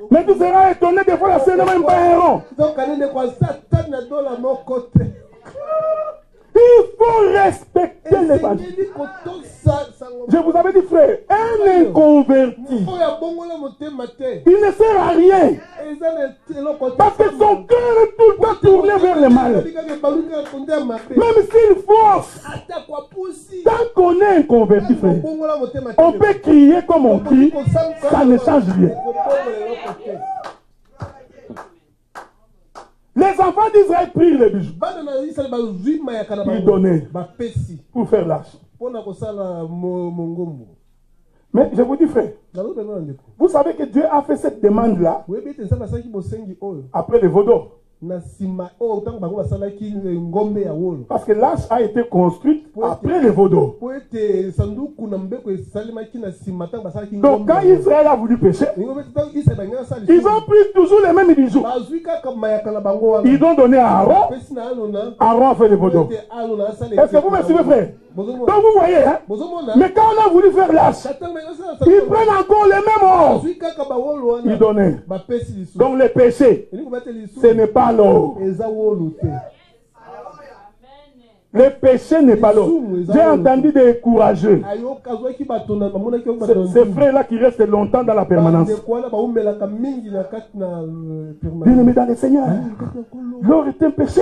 Mais tu seras étonné des fois la scène n'a même pas un rond. Il faut respecter l'évangile. Je vous avais dit frère, un inconverti, il ne sert à rien. Parce que son cœur est tout le temps tourné vers le mal. Même s'il force, tant qu'on est inconverti frère, on peut crier comme on crie, ça ne change rien. Les enfants d'Israël prirent les bijoux. Ils donnaient pour faire l'arche. Mais je vous dis frère, vous savez que Dieu a fait cette demande-là après le veau d'or. Parce que l'arche a été construite après le veau d'or. Donc quand Israël a voulu pécher, ils ont pris toujours les mêmes bijoux. Ils ont donné à Aaron. Aaron a fait le veau d'or. Est-ce que vous me suivez frère? Donc vous voyez, hein? Mais quand on a voulu faire l'arche, ils prennent encore les mêmes or. Ils donnaient. Donc le péché, ce n'est pas l'or. Le péché n'est pas l'or. J'ai entendu des courageux. Ces frères-là qui restent longtemps dans la permanence. Bien-aimés dans le Seigneur, l'or est un péché.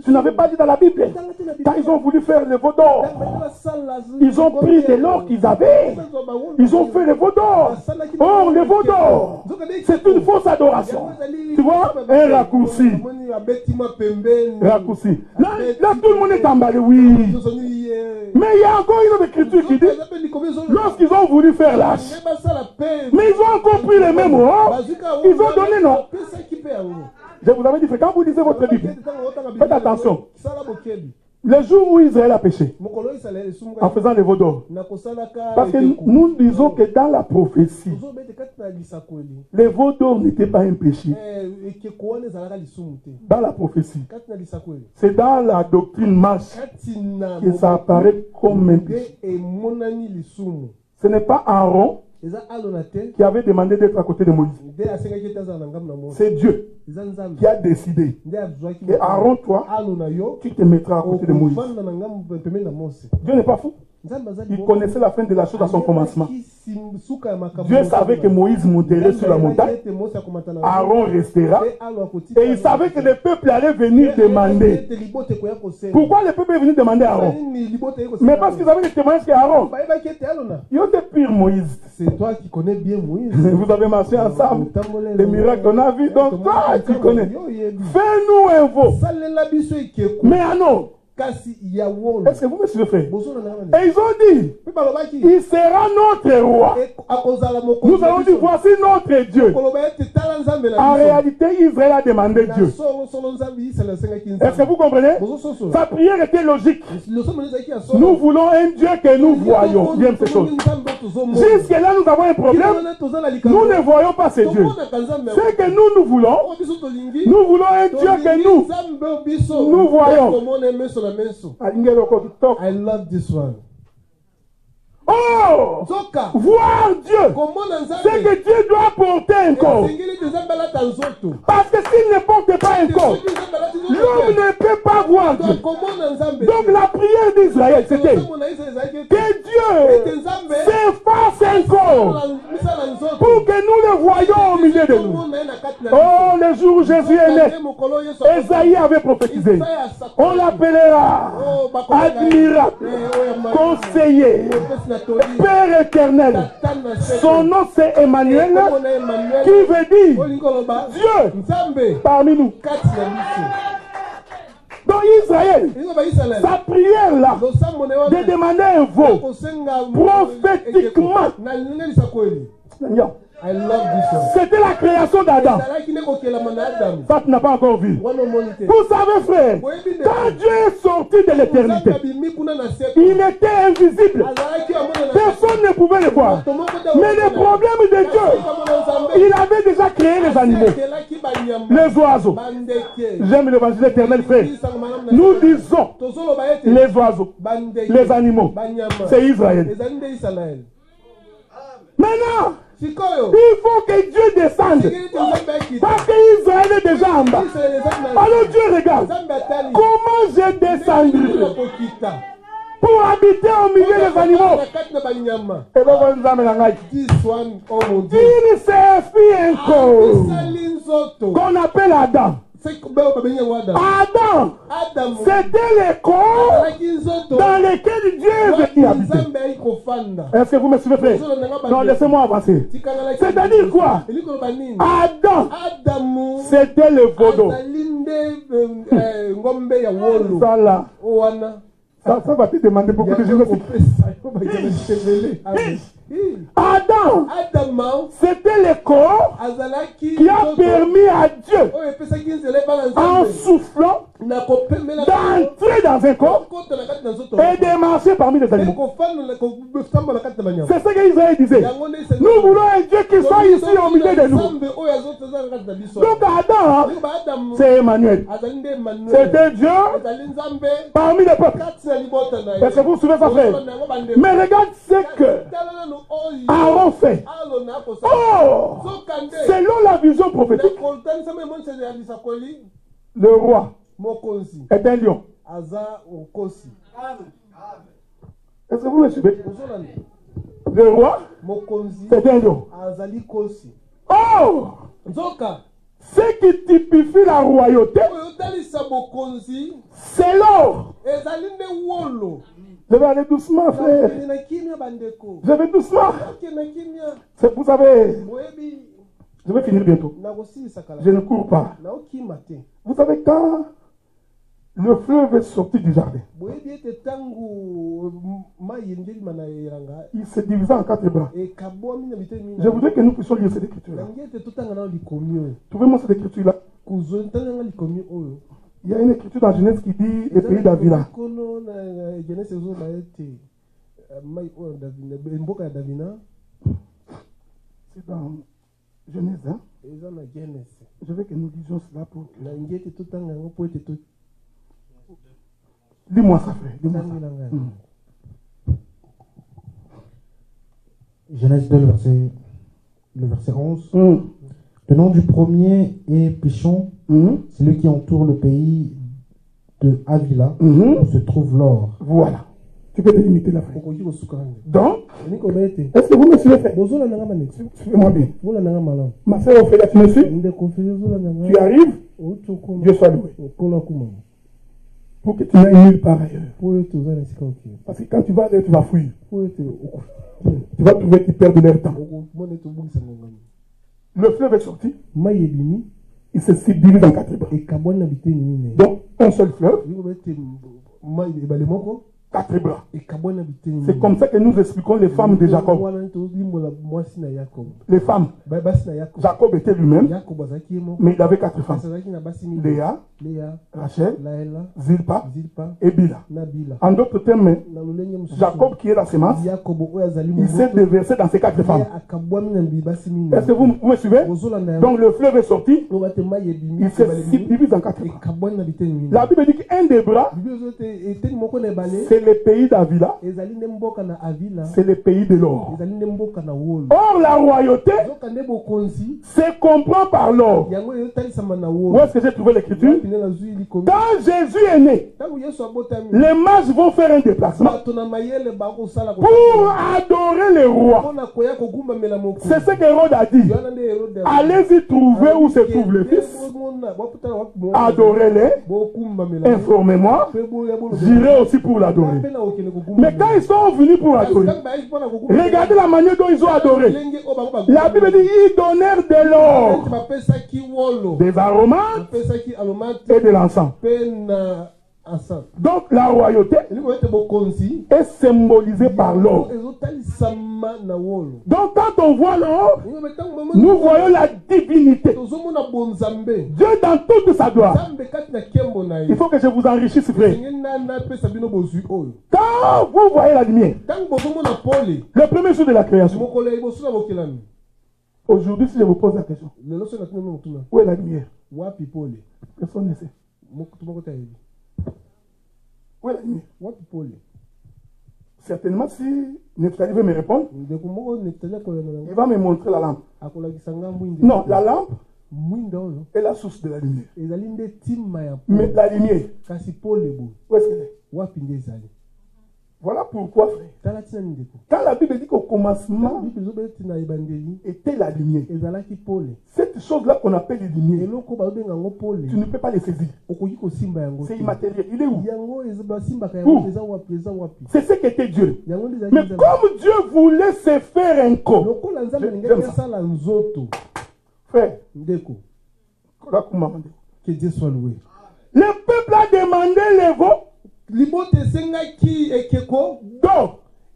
Tu n'avais pas dit dans la Bible. Quand ils ont voulu faire le veau d'or, ils ont pris de l'or qu'ils avaient. Ils ont fait le veau d'or. Or, le veau d'or, c'est une fausse adoration. Tu vois, un raccourci. Raccourci. Là, tout le monde est emballé, oui. Mais il y a encore une autre écriture qui dit, lorsqu'ils ont voulu faire l'arche, mais ils ont encore pris les mêmes or, ils ont donné non. Je vous avais dit, quand vous lisez votre Bible, faites attention. Le jour où Israël a péché, en faisant les veaux d'or, parce que nous disons que dans la prophétie, les veaux d'or n'étaient pas un péché. Dans la prophétie, c'est dans la doctrine marche que ça apparaît comme un péché. Ce n'est pas Aaron qui avait demandé d'être à côté de Moïse. C'est Dieu qui a décidé. Et Aaron, toi, tu te mettras à côté de Moïse. Dieu n'est pas fou. Il connaissait la fin de la chose à son commencement. Dieu savait que Moïse monterait sur la montagne. Aaron restera. Et il savait que le peuple allait venir demander. Pourquoi le peuple est venu demander à Aaron? Mais parce qu'ils avaient le témoignage qu'Aaron, il était pire Moïse. C'est toi qui connais bien Moïse. Vous avez marché ensemble. Les miracles qu'on a vus. Donc toi, tu connais. Fais-nous un veau. Mais non. Est-ce que vous me suivez, frère? Et ils ont dit, il sera notre roi. Nous avons dit, voici notre Dieu. En réalité, Israël a demandé Dieu. Est-ce que vous comprenez? Sa prière était logique. Nous voulons un Dieu que nous voyons. J'aime ces choses. Jusque-là, nous avons un problème. Nous ne voyons pas ce Dieu. Ce que nous voulons, nous voulons un Dieu que nous voyons. I love this one. Oh! Voir Dieu! C'est que Dieu doit porter un corps. Parce que s'il ne porte pas un corps, l'homme ne peut pas voir Dieu. Donc la prière d'Israël, c'était que Dieu Dieu s'efface encore pour que nous le voyions au milieu de nous. Oh, le jour où Jésus est né, Esaïe avait prophétisé. On l'appellera admirable, conseiller, Père éternel. Son nom c'est Emmanuel, qui veut dire Dieu parmi nous. Dans Israël, sa prière là, de demander un veau prophétiquement. C'était la création d'Adam. Ça, tu n'as pas encore vu. Vous savez, frère, quand Dieu est sorti de l'éternité, il était invisible. Personne ne pouvait le voir. Mais le problème de Dieu, il avait déjà créé les animaux, les oiseaux. J'aime l'évangile éternel, frère. Nous disons les oiseaux, les animaux. C'est Israël. Maintenant, il faut que Dieu descende. Parce qu'Israël est déjà en bas. Alors Dieu regarde. Comment je descendrai pour habiter au milieu des animaux? Il s'est fait encore qu'on appelle Adam. Adam, c'était le corps dans lequel Dieu est venu habiter. Est-ce que vous me suivez, frère? Non, laissez-moi avancer. C'est-à-dire quoi? Adam, c'était le vaudou. Ça là. Ça va te demander beaucoup de choses. Adam, c'était le corps qui a permis à Dieu, en soufflant, d'entrer dans un corps et de marcher parmi les animaux. C'est ce qu'Israël disait. Nous voulons un Dieu qui soit ici au milieu de nous. Donc Adam, c'est Emmanuel. C'était Dieu parmi les peuples. Est-ce que vous suivez ça, frère? Mais regarde ce que Aaron fait. Oh, selon la vision prophétique, le roi est un lion. Est-ce que vous me suivez? Le roi, c'est un lion. Oh, ce qui typifie la royauté, c'est l'or. Je vais aller doucement, frère. Je vais doucement. Vous savez, je vais finir bientôt. Je ne cours pas. Vous savez, quand le fleuve est sorti du jardin, il se divise en 4 bras. Je voudrais que nous puissions lire cette écriture-là. Trouvez-moi cette écriture-là. Il y a une écriture dans Genèse qui dit le pays d'Avila. C'est dans Genèse, hein? Je veux que nous lisions cela pour que... Dis-moi ça, frère. Dis-moi ça. Genèse 2, le verset 11. Le nom du premier est Pichon, celui qui entoure le pays de Avila, où se trouve l'or. Voilà. Tu peux délimiter la frère. Donc, est-ce que vous me suivez, frère? Suivez-moi bien. Ma soeur Ophélia, tu me suis? Tu arrives? Dieu soit loué. Pour que tu n'ailles nulle part ailleurs. Parce que quand tu vas aller, tu vas fuir. Tu vas trouver qu'ils perdent leur temps. Le fleuve est sorti. Il se subdivise en 4 bras. Donc, un seul fleuve. 4 bras. C'est comme ça que nous expliquons les femmes de Jacob. Les femmes. Jacob était lui-même, mais il avait 4 femmes. Léa, Rachel, Zilpa et Bila. En d'autres termes, Jacob qui est la sémence, il s'est déversé dans ces 4 femmes. Est-ce que vous me suivez? Donc le fleuve est sorti, il se subdivise en 4 bras. La Bible dit qu'un des bras, c'est le pays d'Avila, c'est le pays de l'or. Or, la royauté se comprend par l'or. Où est-ce que j'ai trouvé l'écriture? Quand Jésus est né, les mages vont faire un déplacement pour adorer le roi. C'est ce qu'Hérode a dit. Allez-y trouver où se trouve le fils. Adorez-les. Informez-moi. J'irai aussi pour l'adorer. Mais quand ils sont venus pour adorer, regardez la manière dont ils ont adoré. La Bible dit ils donnèrent de l'or, des aromates et de l'encens. Donc la royauté est symbolisée par l'or. Donc quand on voit l'or, nous voyons la divinité. Dieu dans toute sa gloire. Il faut que je vous enrichisse, frère. Quand vous voyez la lumière, le premier jour de la création, aujourd'hui si je vous pose la question, où est la lumière? Personne ne sait. Où est la lumière? Certainement, si Nephtali veut me répondre, il va me montrer la lampe. Non, la lampe est la source de la lumière. Mais la lumière, où est-ce qu'elle est? Voilà pourquoi, frère, quand la Bible dit qu'au commencement était la lumière, cette chose-là qu'on appelle la lumière, tu ne peux pas les saisir. C'est immatériel. Il est où? C'est ce qu'était Dieu. Mais comme Dieu voulait se faire un corps, frère, que Dieu soit loué. Le peuple a demandé les veaux. Donc,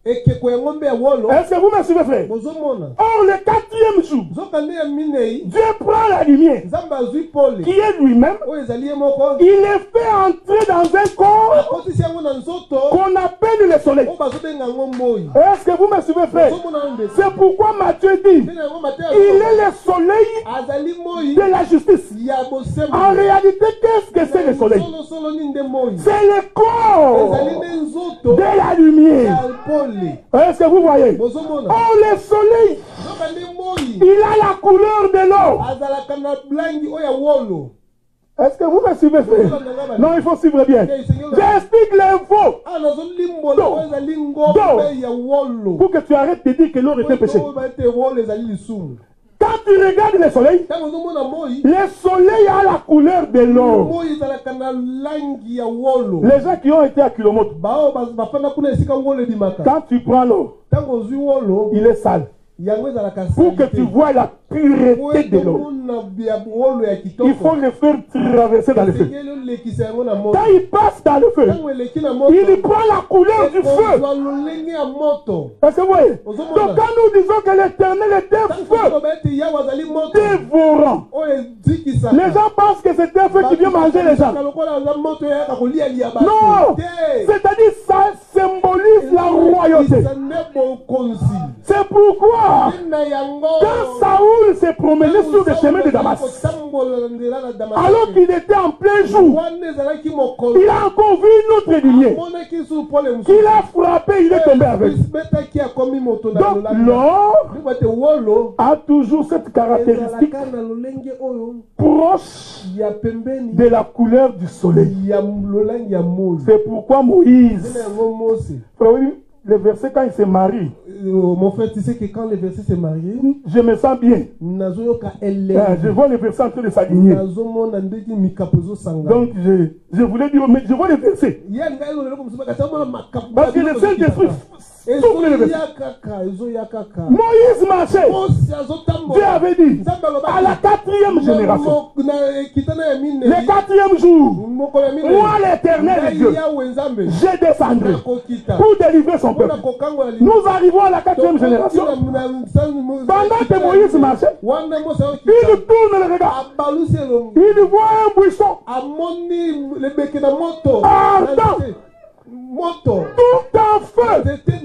est-ce que vous me suivez, frère? Or, le quatrième jour, Dieu prend la lumière, qui est lui-même, il est fait entrer dans un corps qu'on appelle le soleil. Est-ce que vous me suivez, frère? C'est pourquoi Matthieu dit, il est le soleil de la justice. En réalité, qu'est-ce que c'est le soleil? C'est le corps de la lumière. Est-ce que vous voyez? Oh, le soleil, il a la couleur de l'or. Est-ce que vous me suivez, frère? Non, il faut suivre bien. J'explique les veaux. Pour que tu arrêtes de dire que l'or était péché. Quand tu regardes le soleil a la couleur de l'or. Les gens qui ont été à Kilomètre, quand tu prends l'or, il est sale. Pour que tu vois la pureté de l'eau, il faut le faire traverser dans le feu. Quand il passe dans le feu, il prend la couleur du feu. Est-ce que vous voyez? Donc quand nous disons que l'Éternel est un feu dévorant, les gens pensent que c'est un feu qui vient manger les gens. Non, c'est-à-dire ça symbolise la royauté. C'est pourquoi quand Saoul s'est promené sur le chemin de Damas, alors qu'il était en plein jour, il a encore vu une autre lumière qu'il a frappé, il est tombé avec. Donc l'or a toujours cette caractéristique proche de la couleur du soleil. C'est pourquoi Moïse, le verset quand il se marie, mon frère, tu sais que quand le verset s'est marié, je me sens bien. Je vois le verset en train de s'aligner. Donc je voulais dire, mais je vois le verset. Parce que le Saint-Esprit souffle le verset. Moïse marchait. Dieu avait dit, à la 4e génération, le 4e jour, moi l'Éternel est Dieu, je descendrai pour délivrer son peuple. Nous arrivons à la 4e génération. Pendant que Moïse marchait, il tourne le regard. Il voit un buisson ardent, tout en feu.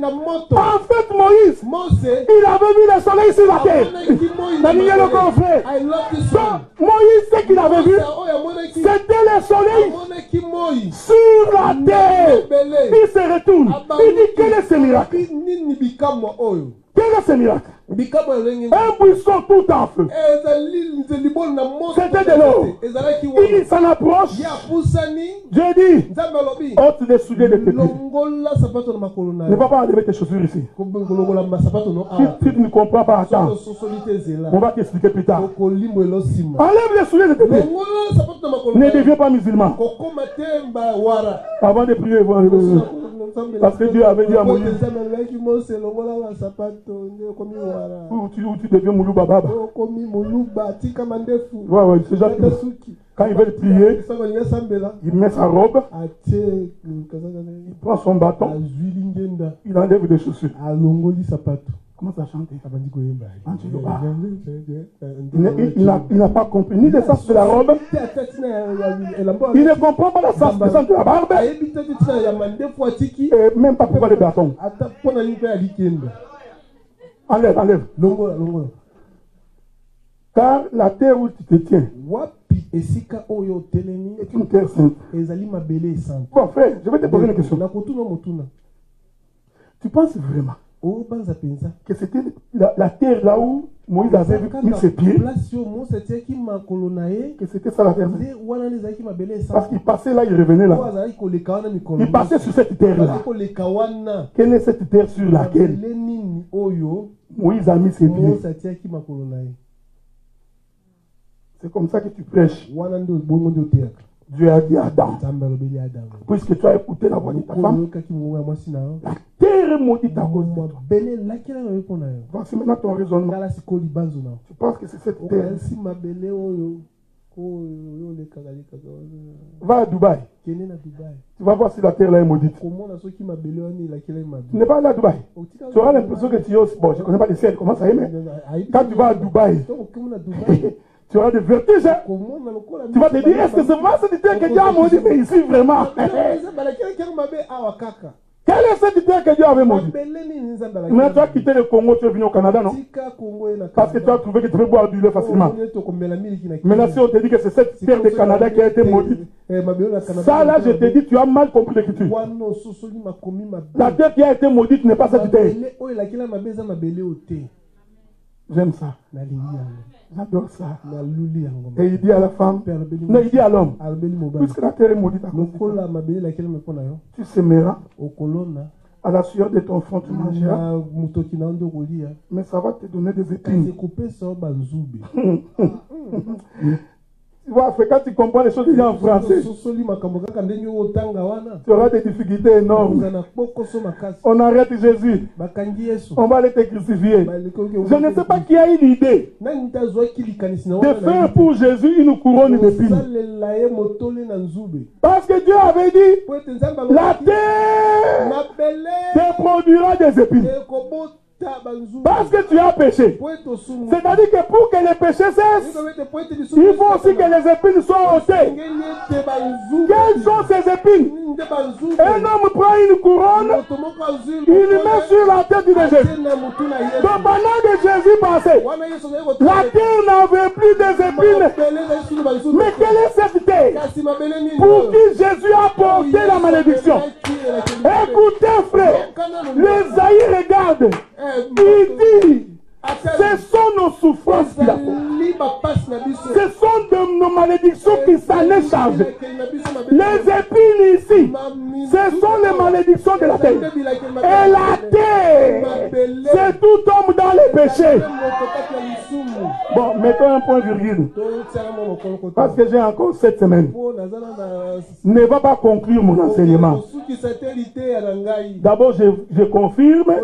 En fait, Moïse, il avait vu le soleil sur la terre. Le confrère. Donc, Moïse, ce qu'il avait vu, c'était le soleil sur la terre. Il se retourne. Il dit, quel est ce miracle? Quel est ce miracle? Un buisson tout en feu. C'était de l'eau. Il s'en approche. J'ai dit, ôte les souliers de tes pieds. Ne va pas enlever tes chaussures ici. Si tu ne comprends pas, attends. On va t'expliquer plus tard. Enlève les souliers de tes pieds. Ne deviens pas musulman. Avant de prier, parce que Dieu avait dit à Moïse, tu deviens Moulouba Baba. Ouais, c'est genre, quand il veut prier, il met sa robe, il prend son bâton, il enlève des chaussures. Comment ça chante? Il n'a pas compris ni le sens de la robe. Il ne comprend pas le sens de la barbe. Et même pas pourquoi le bâton. Enlève. Car la terre où tu te tiens est une terre sainte. Bon frère, je vais te poser une question. Tu penses vraiment que c'était la terre là où Moïse avait mis ses pieds, que c'était ça la terre? Parce qu'il passait là, il revenait là. Il passait sur cette terre là. Quelle est cette terre sur laquelle Moïse a mis ses pieds? C'est comme ça que tu prêches. Dieu a dit à Adam, puisque tu as écouté la voix de ta femme, la terre est maudite à cause de toi. Voici maintenant ton raisonnement. Tu penses que c'est cette terre? Va à Dubaï. Tu vas voir si la terre là est maudite. Tu n'es pas allé à Dubaï. Tu auras l'impression que tu es aussi... Bon, je ne connais pas les ciels, comment ça est, mais quand tu vas à Dubaï, tu auras des vertiges. Tu vas te dire, est-ce que c'est vraiment cette terre que Dieu a maudit? Mais ici, vraiment. Quelle est cette terre que Dieu avait maudit? Mais tu as quitté le Congo, tu es venu au Canada, non? Parce que tu as trouvé que tu peux boire du lait facilement. Maintenant, si on te dit que c'est cette terre du Canada qui a été maudite, ça là, je te dis, tu as mal compris l'écriture. La terre qui a été maudite n'est pas cette terre. J'aime ça. J'adore ça. Et il dit à la femme, non, il dit à l'homme, puisque la terre est maudite à cause de toi, tu sèmeras, à la sueur de ton front tu mangeras, mais ça va te donner des épines. Tu vois, quand tu comprends les choses déjà en français, tu auras des difficultés énormes. On arrête Jésus. On va aller te crucifier. Je ne sais pas qui a eu l'idée de faire pour Jésus une couronne d'épines. Parce que Dieu avait dit, la terre te produira des épines. Parce que tu as péché. C'est-à-dire que pour que les péchés cessent, il faut aussi que les épines soient ôtées. Quelles sont ces épines? Un homme prend une couronne, il met sur la tête de Jésus. Donc pendant que Jésus passait, la terre n'avait plus des épines. Mais quelle est cette terre pour qui Jésus a porté la malédiction? Écoutez frère, l'Ésaïe regarde. Il dit, ce sont nos souffrances qu'il a fait. Ce sont de nos malédictions qui s'en est chargé. Les épines ici, ce sont les malédictions de la terre. Et la terre, c'est tout homme dans les péchés. Bon, mettons un point virgule. Parce que j'ai encore 7 semaines. Ne va pas conclure mon enseignement. D'abord, je confirme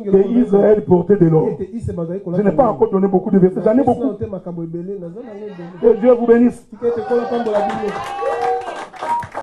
que Israël portait de l'or. Je n'ai pas encore donné beaucoup de versets. J'en ai beaucoup. Que Dieu vous bénisse.